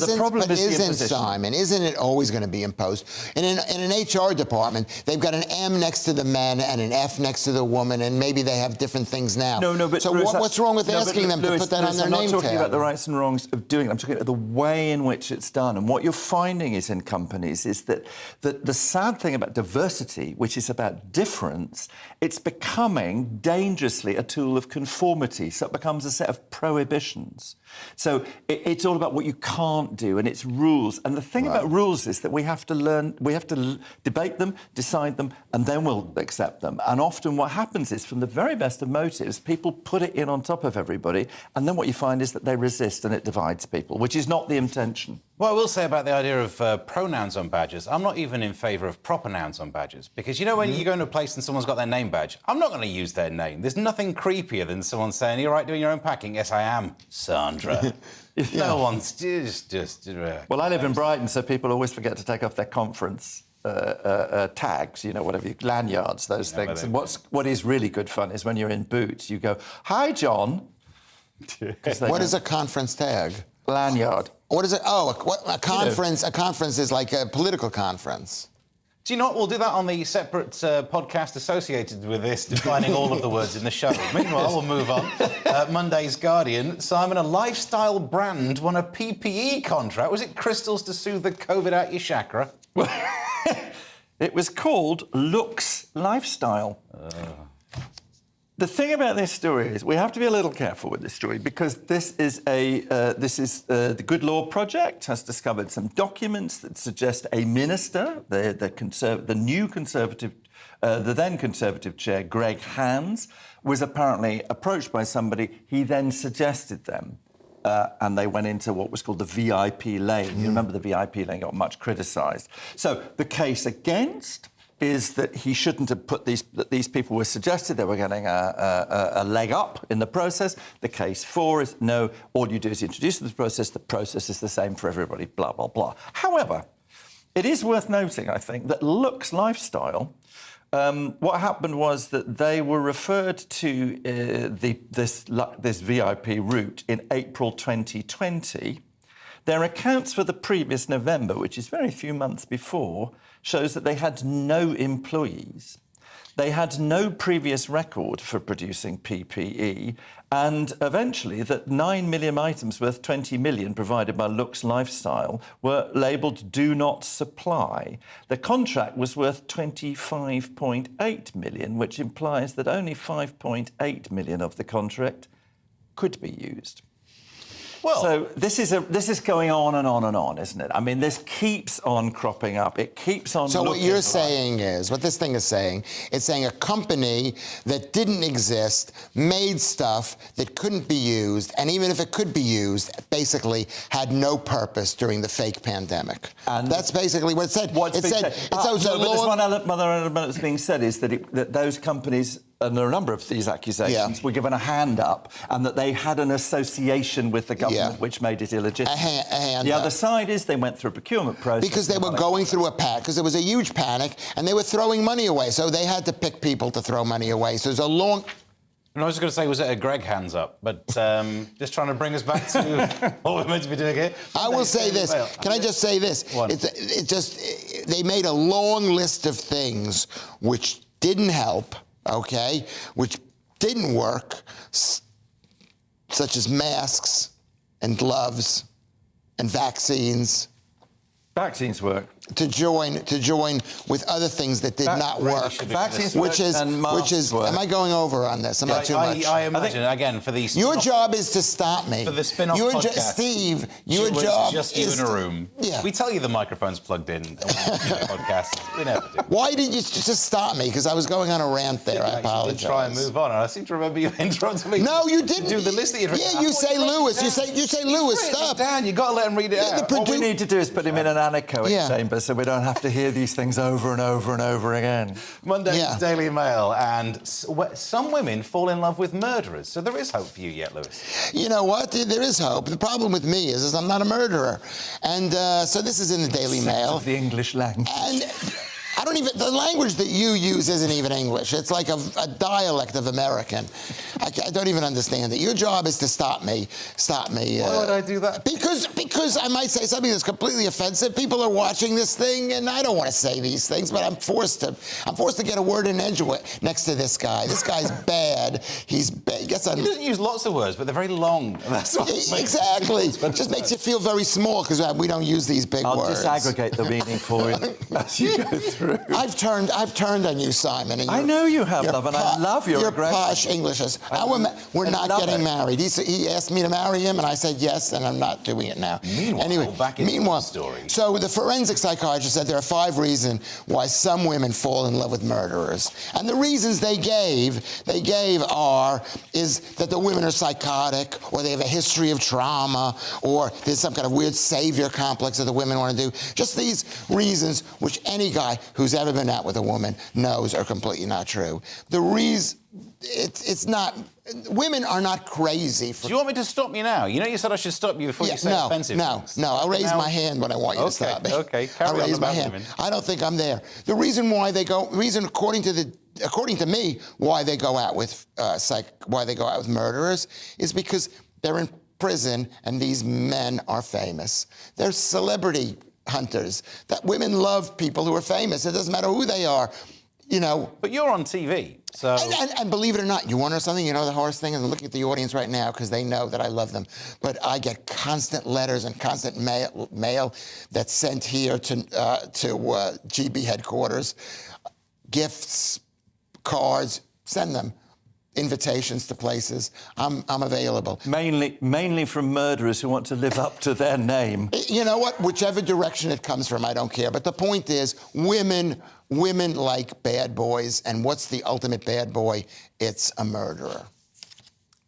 Simon, isn't it always going to be imposed? In an HR department, they've got an M next to the men and an F next to the woman, and maybe they have different things now. No, but so Lewis, what's wrong with asking them to put that on their name tag? I'm not talking about the rights and wrongs of doing it. I'm talking about the way in which it's done. And what you're finding is in companies is that the sad thing about diversity, which is about difference, it's becoming dangerously a tool of conformity. So it becomes a set of prohibitions. So it's all about what you can't do, and it's rules. And the thing about rules is that we have to debate them, decide them, and then we'll accept them. And often what happens is, from the very best of motives, people put it in on top of everybody, and then what you find is that they resist and it divides people, which is not the intention. What I will say about the idea of pronouns on badges, I'm not even in favour of proper nouns on badges. Because, you know, when you go into a place and someone's got their name badge, I'm not going to use their name. There's nothing creepier than someone saying, "You're right doing your own packing?" "Yes, I am, Sandra." No one's just... Well, I live in Brighton, so people always forget to take off their conference. tags, you know, whatever, lanyards, those things. And what is really good fun is when you're in Boots, you go, "Hi, John." What is a conference tag? Lanyard. What is it? Oh, a conference. A conference is like a political conference. Do you know what? We'll do that on the separate podcast associated with this, defining all of the words in the show. Meanwhile, we'll move on. Monday's Guardian. Simon, a lifestyle brand won a PPE contract. Was it crystals to soothe the COVID out your chakra? It was called Looks Lifestyle. The thing about this story is we have to be a little careful with this story because this is the Good Law Project has discovered some documents that suggest a minister, the then Conservative chair, Greg Hands, was apparently approached by somebody. He then suggested them. And they went into what was called the VIP lane. You remember the VIP lane got much criticised. So the case against is that he shouldn't have put that these people were suggested they were getting a leg up in the process. The case for is no, all you do is introduce the process is the same for everybody, blah, blah, blah. However, it is worth noting, I think, that Looks Lifestyle, what happened was that they were referred to this VIP route in April 2020. Their accounts for the previous November, which is very few months before, shows that they had no employees. They had no previous record for producing PPE, and eventually that 9 million items worth 20 million provided by Looks Lifestyle were labelled Do Not Supply. The contract was worth 25.8 million, which implies that only 5.8 million of the contract could be used. Well, so this is going on and on and on, isn't it? I mean, this keeps on cropping up. It keeps on. So what you're saying is, what this thing is saying, it's saying a company that didn't exist made stuff that couldn't be used, and even if it could be used, basically had no purpose during the fake pandemic. And that's basically what it said. But there's one other element that's being said is that those companies, and there are a number of these accusations, were given a hand up, and that they had an association with the government, which made it illegitimate. The other side is they went through a procurement process. Because they were going through a panic, because there was a huge panic, and they were throwing money away, so they had to pick people to throw money away. So there's a long... And I was going to say, was it a Greg hands up? But just trying to bring us back to what we're meant to be doing here. I will say this. Can I just say this? They made a long list of things which didn't help, okay, which didn't work, such as masks and gloves and vaccines. Vaccines work. To join with other things that did not work. Vaccines which is, work. Am I going over on this? Am I too much? I imagine, again, for these... Your job is to stop me. For the spin-off podcast. Steve, your job just you in a room. Yeah. We tell you the microphone's plugged in and podcast. We never do. Why did you just stop me? Because I was going on a rant there. I apologize. Try and move on. And I seem to remember you interrupted me. No, you didn't. Do the list that you'd written. Yeah, you say Lewis. You say Lewis. Stop. Dan, you got to let him read it out. What we need to do is put him in an anechoic chamber so we don't have to hear these things over and over and over again. Monday's Daily Mail, and some women fall in love with murderers. So there is hope for you yet, Lewis. You know what? There is hope. The problem with me is I'm not a murderer. And so this is in the Daily Mail. Of the English language. And the language that you use isn't even English. It's like a dialect of American. I don't even understand it. Your job is to stop me. Why would I do that? Because I might say something that's completely offensive. People are watching this thing, and I don't want to say these things, but I'm forced to get a word in edgewise next to this guy. This guy's bad. He's bad. He doesn't use lots of words, but they're very long. That's what exactly. It just makes you feel very small because we don't use these big words. I'll disaggregate the meaning for you as you go through. I've turned on you, Simon. And I know you have, love, and I love your aggression. Posh Englishes. We're not getting married. He asked me to marry him, and I said yes, and I'm not doing it now. Meanwhile, story. So the forensic psychiatrist said there are 5 reasons why some women fall in love with murderers, and the reasons they gave is that the women are psychotic, or they have a history of trauma, or there's some kind of weird savior complex that the women want to do. Just these reasons which any guy who who's ever been out with a woman knows are completely not true. The reason it's not. Women are not crazy. Do you want me to stop you now? You know you said I should stop you before you say offensive things. No, I'll raise my hand when I want you to stop me. Okay, I'll raise my hand. I don't think I'm there. The reason why they go, according to me, why they go out with murderers is because they're in prison and these men are famous. They're celebrity hunters. That women love people who are famous. It doesn't matter who they are. You know, but you're on TV, so... And believe it or not, you want to know something? You know the hardest thing? And I'm looking at the audience right now because they know that I love them. But I get constant letters and constant mail that's sent here to GB headquarters. Gifts, cards, send them. Invitations to places. I'm available. Mainly from murderers who want to live up to their name. You know what? Whichever direction it comes from, I don't care. But the point is, women like bad boys, and what's the ultimate bad boy? It's a murderer.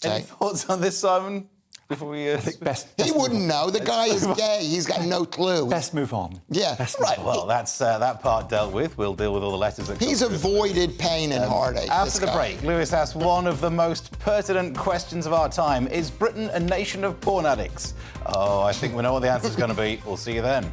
Any thoughts on this, Simon? Before we he wouldn't know. The guy is gay. He's got no clue. Best move on. Yeah. Right. Well, that's that part dealt with. We'll deal with all the letters that He's avoided pain and heartache. After the break, Lewis asks one of the most pertinent questions of our time. Is Britain a nation of porn addicts? Oh, I think we know what the answer's going to be. We'll see you then.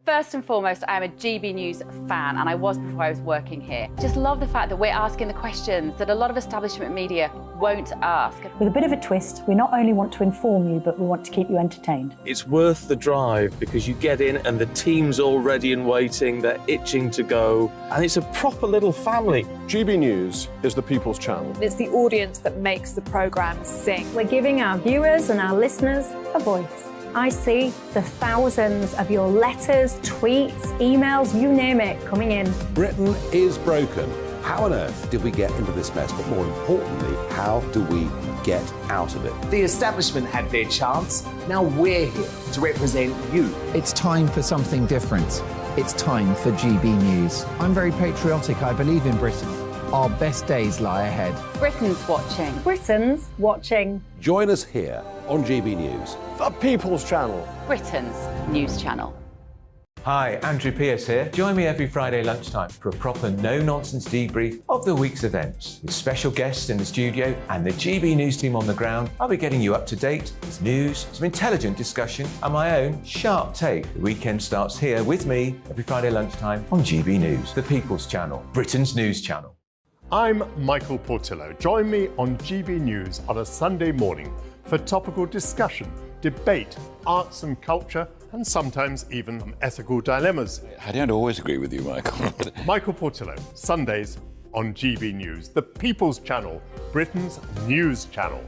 First and foremost, I am a GB News fan, and I was before I was working here. Just love the fact that we're asking the questions that a lot of establishment media won't ask. With a bit of a twist, we not only want to inform you, but we want to keep you entertained. It's worth the drive because you get in and the team's all ready and waiting, they're itching to go, and it's a proper little family. GB News is the People's Channel. It's the audience that makes the programme sing. We're giving our viewers and our listeners a voice. I see the thousands of your letters, tweets, emails, you name it, coming in. Britain is broken. How on earth did we get into this mess? But more importantly, how do we get out of it? The establishment had their chance. Now we're here to represent you. It's time for something different. It's time for GB News. I'm very patriotic. I believe in Britain. Our best days lie ahead. Britain's watching. Britain's watching. Join us here on GB News. The People's Channel. Britain's news channel. Hi, Andrew Pierce here. Join me every Friday lunchtime for a proper no-nonsense debrief of the week's events. With special guests in the studio and the GB News team on the ground, I'll be getting you up to date with news, some intelligent discussion, and my own sharp take. The weekend starts here with me every Friday lunchtime on GB News, the People's Channel, Britain's news channel. I'm Michael Portillo. Join me on GB News on a Sunday morning for topical discussion, debate, arts and culture, and sometimes even some ethical dilemmas. I don't always agree with you, Michael. Michael Portillo, Sundays on GB News, the People's Channel, Britain's news channel.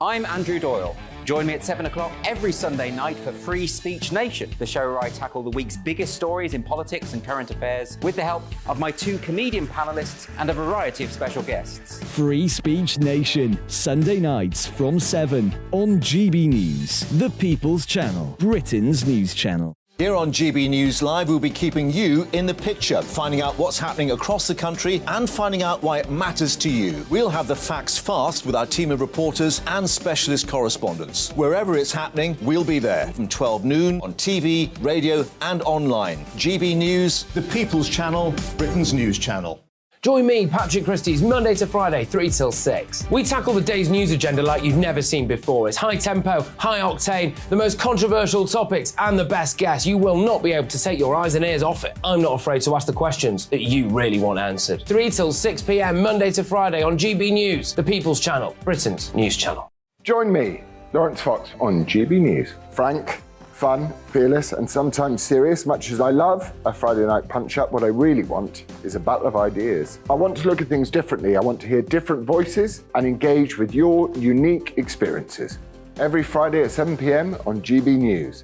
I'm Andrew Doyle. Join me at 7 o'clock every Sunday night for Free Speech Nation, the show where I tackle the week's biggest stories in politics and current affairs with the help of my two comedian panellists and a variety of special guests. Free Speech Nation, Sunday nights from 7 on GB News, the People's Channel, Britain's news channel. Here on GB News Live, we'll be keeping you in the picture, finding out what's happening across the country and finding out why it matters to you. We'll have the facts fast with our team of reporters and specialist correspondents. Wherever it's happening, we'll be there from 12 noon on TV, radio and online. GB News, the People's Channel, Britain's news channel. Join me, Patrick Christie's, Monday to Friday, 3 till 6. We tackle the day's news agenda like you've never seen before. It's high tempo, high octane, the most controversial topics, and the best guests. You will not be able to take your eyes and ears off it. I'm not afraid to ask the questions that you really want answered. 3 till 6 p.m, Monday to Friday on GB News, the People's Channel, Britain's news channel. Join me, Lawrence Fox, on GB News. Frank, fun, fearless, and sometimes serious. Much as I love a Friday night punch-up, what I really want is a battle of ideas. I want to look at things differently. I want to hear different voices and engage with your unique experiences. Every Friday at 7 p.m. on GB News.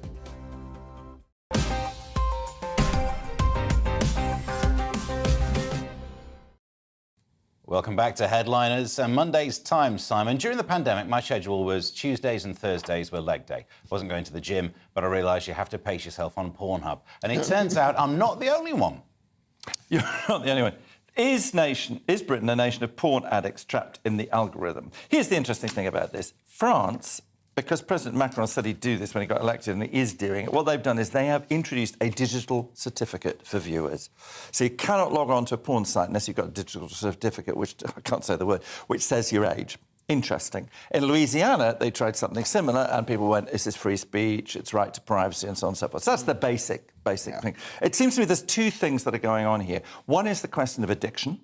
Welcome back to Headliners. Monday's time, Simon. During the pandemic, my schedule was Tuesdays and Thursdays were leg day. I wasn't going to the gym, but I realised you have to pace yourself on Pornhub. And it turns out I'm not the only one. You're not the only one. Is Britain a nation of porn addicts trapped in the algorithm? Here's the interesting thing about this. France, because President Macron said he'd do this when he got elected, and he is doing it, what they've done is they have introduced a digital certificate for viewers. So you cannot log on to a porn site unless you've got a digital certificate, which, I can't say the word, which says your age. Interesting. In Louisiana, they tried something similar, and people went, this is free speech, it's right to privacy, and so on and so forth. So that's the basic thing. It seems to me there's two things that are going on here. One is the question of addiction,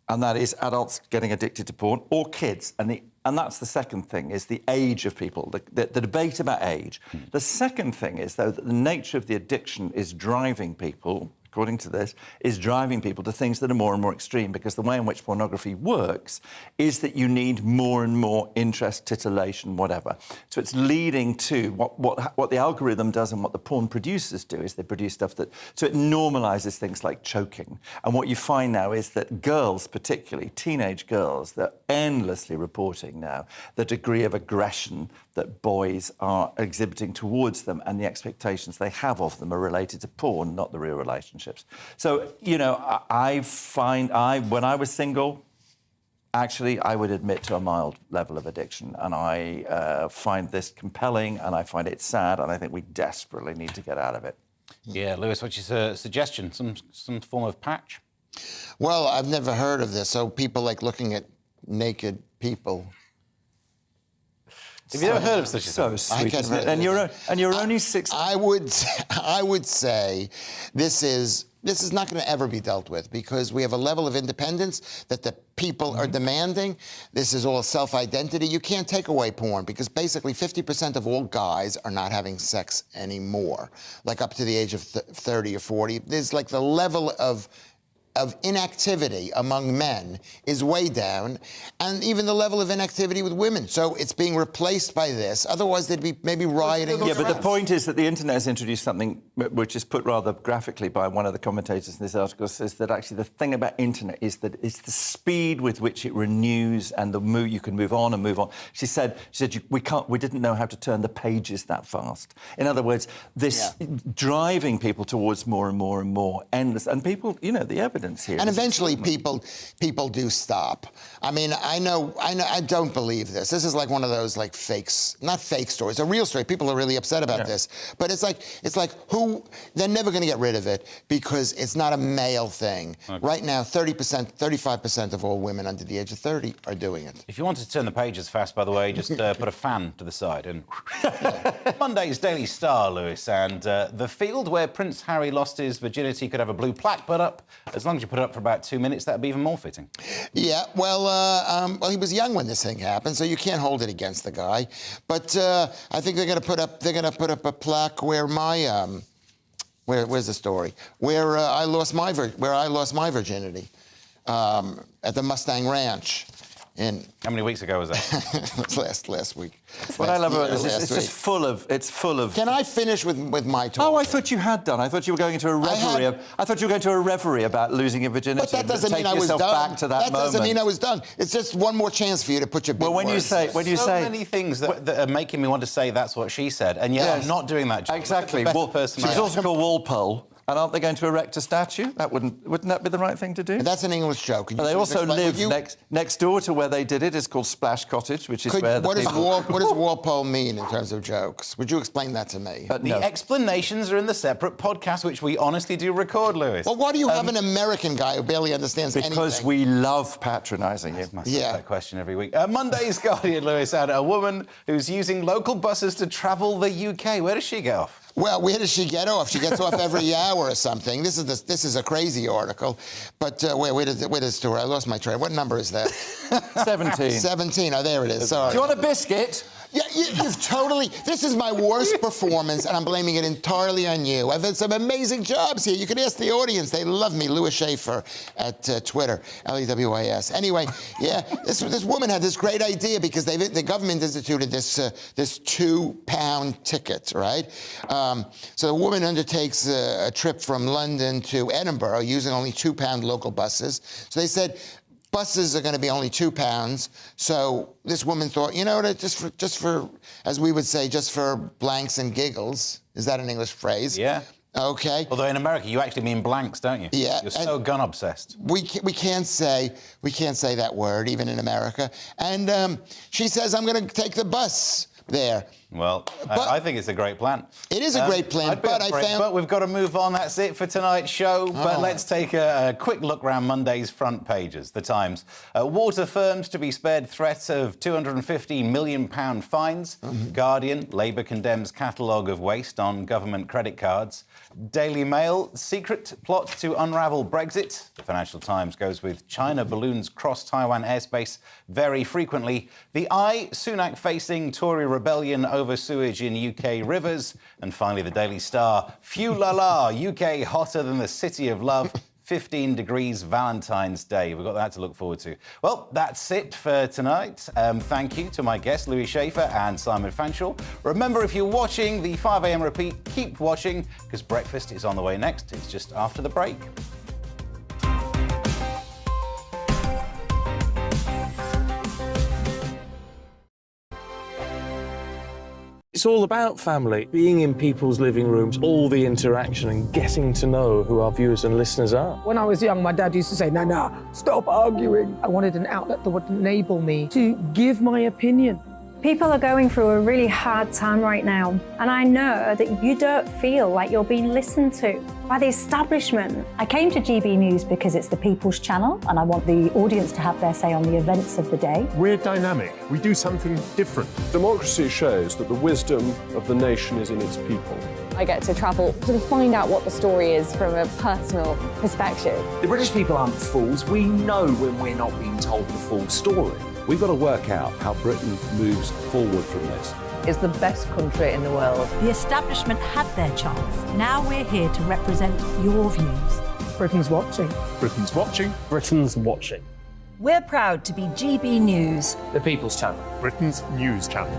and that is adults getting addicted to porn, or kids. And that's the second thing, is the age of people, the debate about age. The second thing is, though, that the nature of the addiction is driving people, according to this, is driving people to things that are more and more extreme, because the way in which pornography works is that you need more and more interest, titillation, whatever. So it's leading to what the algorithm does, and what the porn producers do is they produce stuff that... So it normalises things like choking. And what you find now is that girls, particularly teenage girls, they're endlessly reporting now the degree of aggression that boys are exhibiting towards them, and the expectations they have of them are related to porn, not the real relationships. So, you know, when I was single, actually, I would admit to a mild level of addiction, and I find this compelling, and I find it sad, and I think we desperately need to get out of it. Yeah, Lewis, what's your suggestion? Some form of patch? Well, I've never heard of this. So people like looking at naked people. Have you ever heard of such a thing? So sweet, isn't it? And you're only 6. I would say this is not going to ever be dealt with, because we have a level of independence that the people are demanding. This is all self-identity. You can't take away porn, because basically 50% of all guys are not having sex anymore, like up to the age of 30 or 40. There's like the level of inactivity among men is way down, and even the level of inactivity with women. So it's being replaced by this. Otherwise, they'd be maybe rioting. Yeah, but the point is that the internet has introduced something which is put rather graphically by one of the commentators in this article, says that actually the thing about internet is that it's the speed with which it renews, and you can move on and move on. She said we didn't know how to turn the pages that fast. In other words, this driving people towards more and more and more endless, and people, you know, the evidence here. And eventually people do stop. I mean, I don't believe this. This is like one of those like fakes, not fake stories, a real story. People are really upset about this. But it's like they're never going to get rid of it, because it's not a male thing. Okay. Right now, 30%, 35% of all women under the age of 30 are doing it. If you want to turn the pages fast, by the way, just put a fan to the side. And Monday's Daily Star, Lewis, and the field where Prince Harry lost his virginity could have a blue plaque put up. As long as you put it up for about 2 minutes, that'd be even more fitting. Yeah, well, he was young when this thing happened, so you can't hold it against the guy. But I think they're going to put up a plaque where my where's the story? Where I lost my virginity at the Mustang Ranch. How many weeks ago was that? last week. What I love about this is it's full of. Can I finish with my talk? Oh, I thought you had done. I thought you were going into a reverie. I thought you were going to a reverie about losing your virginity. But that doesn't mean I was done. Back to that doesn't mean I was done. It's just one more chance for you to put your big when words. you so say many things that are making me want to say that's what she said, and yet I'm not doing that job. Exactly. She's also called Walpole. And aren't they going to erect a statue? Wouldn't that be the right thing to do? That's an English joke. They also live next door to where they did it. It's called Splash Cottage, which is where what does Walpole mean in terms of jokes? Would you explain that to me? The explanations are in the separate podcast, which we honestly do record, Lewis. Well, why do you have an American guy who barely understands anything? Because we love patronising you. That question every week. Monday's Guardian, Lewis, had a woman who's using local buses to travel the UK. Where does she get off? Well, where does she get off? She gets off every hour or something. This is a crazy article. But where does the story? I lost my train. What number is that? 17. 17. Oh, there it is. Sorry. Do you want a biscuit? Yeah, you've totally... This is my worst performance, and I'm blaming it entirely on you. I've had some amazing jobs here. You can ask the audience. They love me. Lewis Schaefer at Twitter, Lewis. Anyway, yeah, this woman had this great idea, because the government instituted this £2 ticket, right? So the woman undertakes a trip from London to Edinburgh using only £2 local buses. So they said, buses are going to be only £2. So this woman thought, you know, just for, as we would say, just for blanks and giggles. Is that an English phrase? Yeah. Okay. Although in America, you actually mean blanks, don't you? Yeah. You're so gun obsessed. We can't say that word even in America. And she says, I'm going to take the bus there. Well, I think it's a great plan. It is a great plan, but we've got to move on. That's it for tonight's show. But let's take a quick look around Monday's front pages. The Times. Water firms to be spared threat of £250 million fines. Guardian. Labour condemns catalogue of waste on government credit cards. Daily Mail. Secret plot to unravel Brexit. The Financial Times goes with China balloons cross Taiwan airspace very frequently. The Eye. Sunak facing Tory rebellion over sewage in UK rivers. And finally, the Daily Star. Phew la la, UK hotter than the City of Love. 15 degrees Valentine's Day. We've got that to look forward to. Well, that's it for tonight. Thank you to my guests, Louis Schaefer and Simon Fanshawe. Remember, if you're watching the 5 a.m. repeat, keep watching, because breakfast is on the way next. It's just after the break. It's all about family, being in people's living rooms, all the interaction and getting to know who our viewers and listeners are. When I was young, my dad used to say, Nana, stop arguing. I wanted an outlet that would enable me to give my opinion. People are going through a really hard time right now, and I know that you don't feel like you're being listened to by the establishment. I came to GB News because it's the people's channel, and I want the audience to have their say on the events of the day. We're dynamic. We do something different. Democracy shows that the wisdom of the nation is in its people. I get to travel to find out what the story is from a personal perspective. The British people aren't fools. We know when we're not being told the full story. We've got to work out how Britain moves forward from this. It's the best country in the world. The establishment had their chance. Now we're here to represent your views. Britain's watching. Britain's watching. Britain's watching. We're proud to be GB News. The People's Channel. Britain's news channel.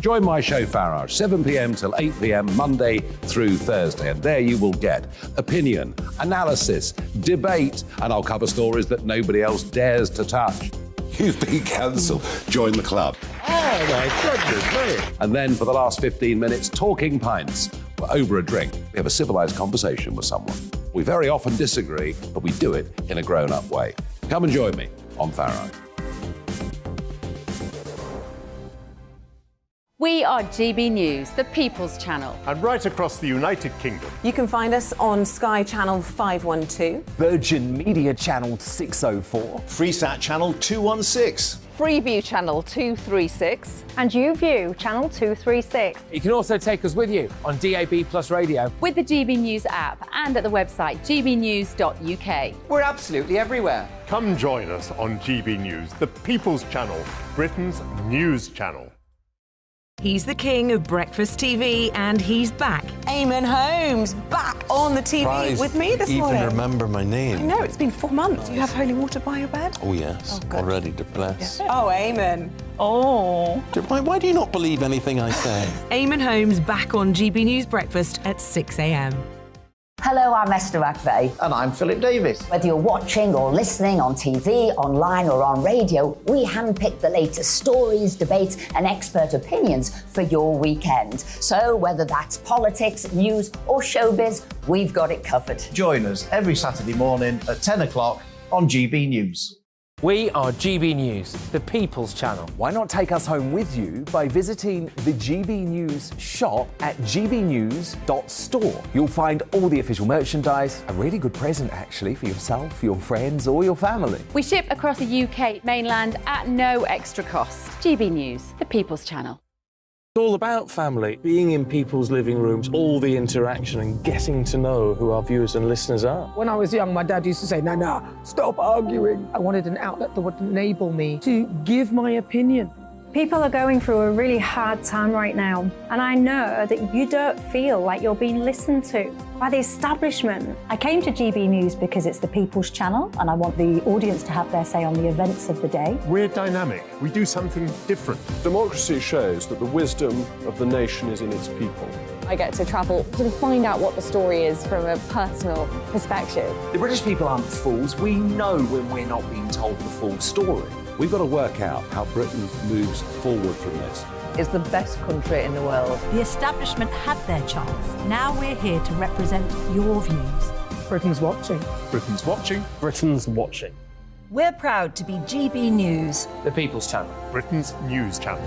Join my show Fanshawe, 7 p.m. till 8 p.m. Monday through Thursday, and there you will get opinion, analysis, debate, and I'll cover stories that nobody else dares to touch. You've been cancelled. Join the club. Oh, my goodness me. And then for the last 15 minutes, talking pints. We're over a drink. We have a civilised conversation with someone. We very often disagree, but we do it in a grown-up way. Come and join me on Fanshawe. We are GB News, the People's Channel. And right across the United Kingdom. You can find us on Sky Channel 512. Virgin Media Channel 604. Freesat Channel 216. Freeview Channel 236. And YouView Channel 236. You can also take us with you on DAB Plus Radio. With the GB News app and at the website gbnews.uk. We're absolutely everywhere. Come join us on GB News, the People's Channel, Britain's news channel. He's the king of breakfast TV, and he's back. Eamon Holmes back on the TV with me this morning. Even remember my name. I know, it's been 4 months. You have holy water by your bed? Oh, yes. Oh, already to bless. Yeah. Oh, Eamon. Oh. Why do you not believe anything I say? Eamon Holmes back on GB News Breakfast at 6 a.m. Hello, I'm Esther McVeigh. And I'm Philip Davis. Whether you're watching or listening on TV, online or on radio, we handpick the latest stories, debates and expert opinions for your weekend. So whether that's politics, news or showbiz, we've got it covered. Join us every Saturday morning at 10 o'clock on GB News. We are GB News, the People's Channel. Why not take us home with you by visiting the GB News shop at gbnews.store. You'll find all the official merchandise, a really good present actually for yourself, your friends or your family. We ship across the UK mainland at no extra cost. GB News, the People's Channel. It's all about family, being in people's living rooms, all the interaction and getting to know who our viewers and listeners are. When I was young, my dad used to say, Nana, stop arguing. I wanted an outlet that would enable me to give my opinion. People are going through a really hard time right now, and I know that you don't feel like you're being listened to by the establishment. I came to GB News because it's the People's Channel, and I want the audience to have their say on the events of the day. We're dynamic. We do something different. Democracy shows that the wisdom of the nation is in its people. I get to travel to find out what the story is from a personal perspective. The British people aren't fools. We know when we're not being told the full story. We've got to work out how Britain moves forward from this. Is the best country in the world. The establishment had their chance. Now we're here to represent your views. Britain's watching. Britain's watching. Britain's watching. We're proud to be GB News, the People's Channel. Britain's news channel.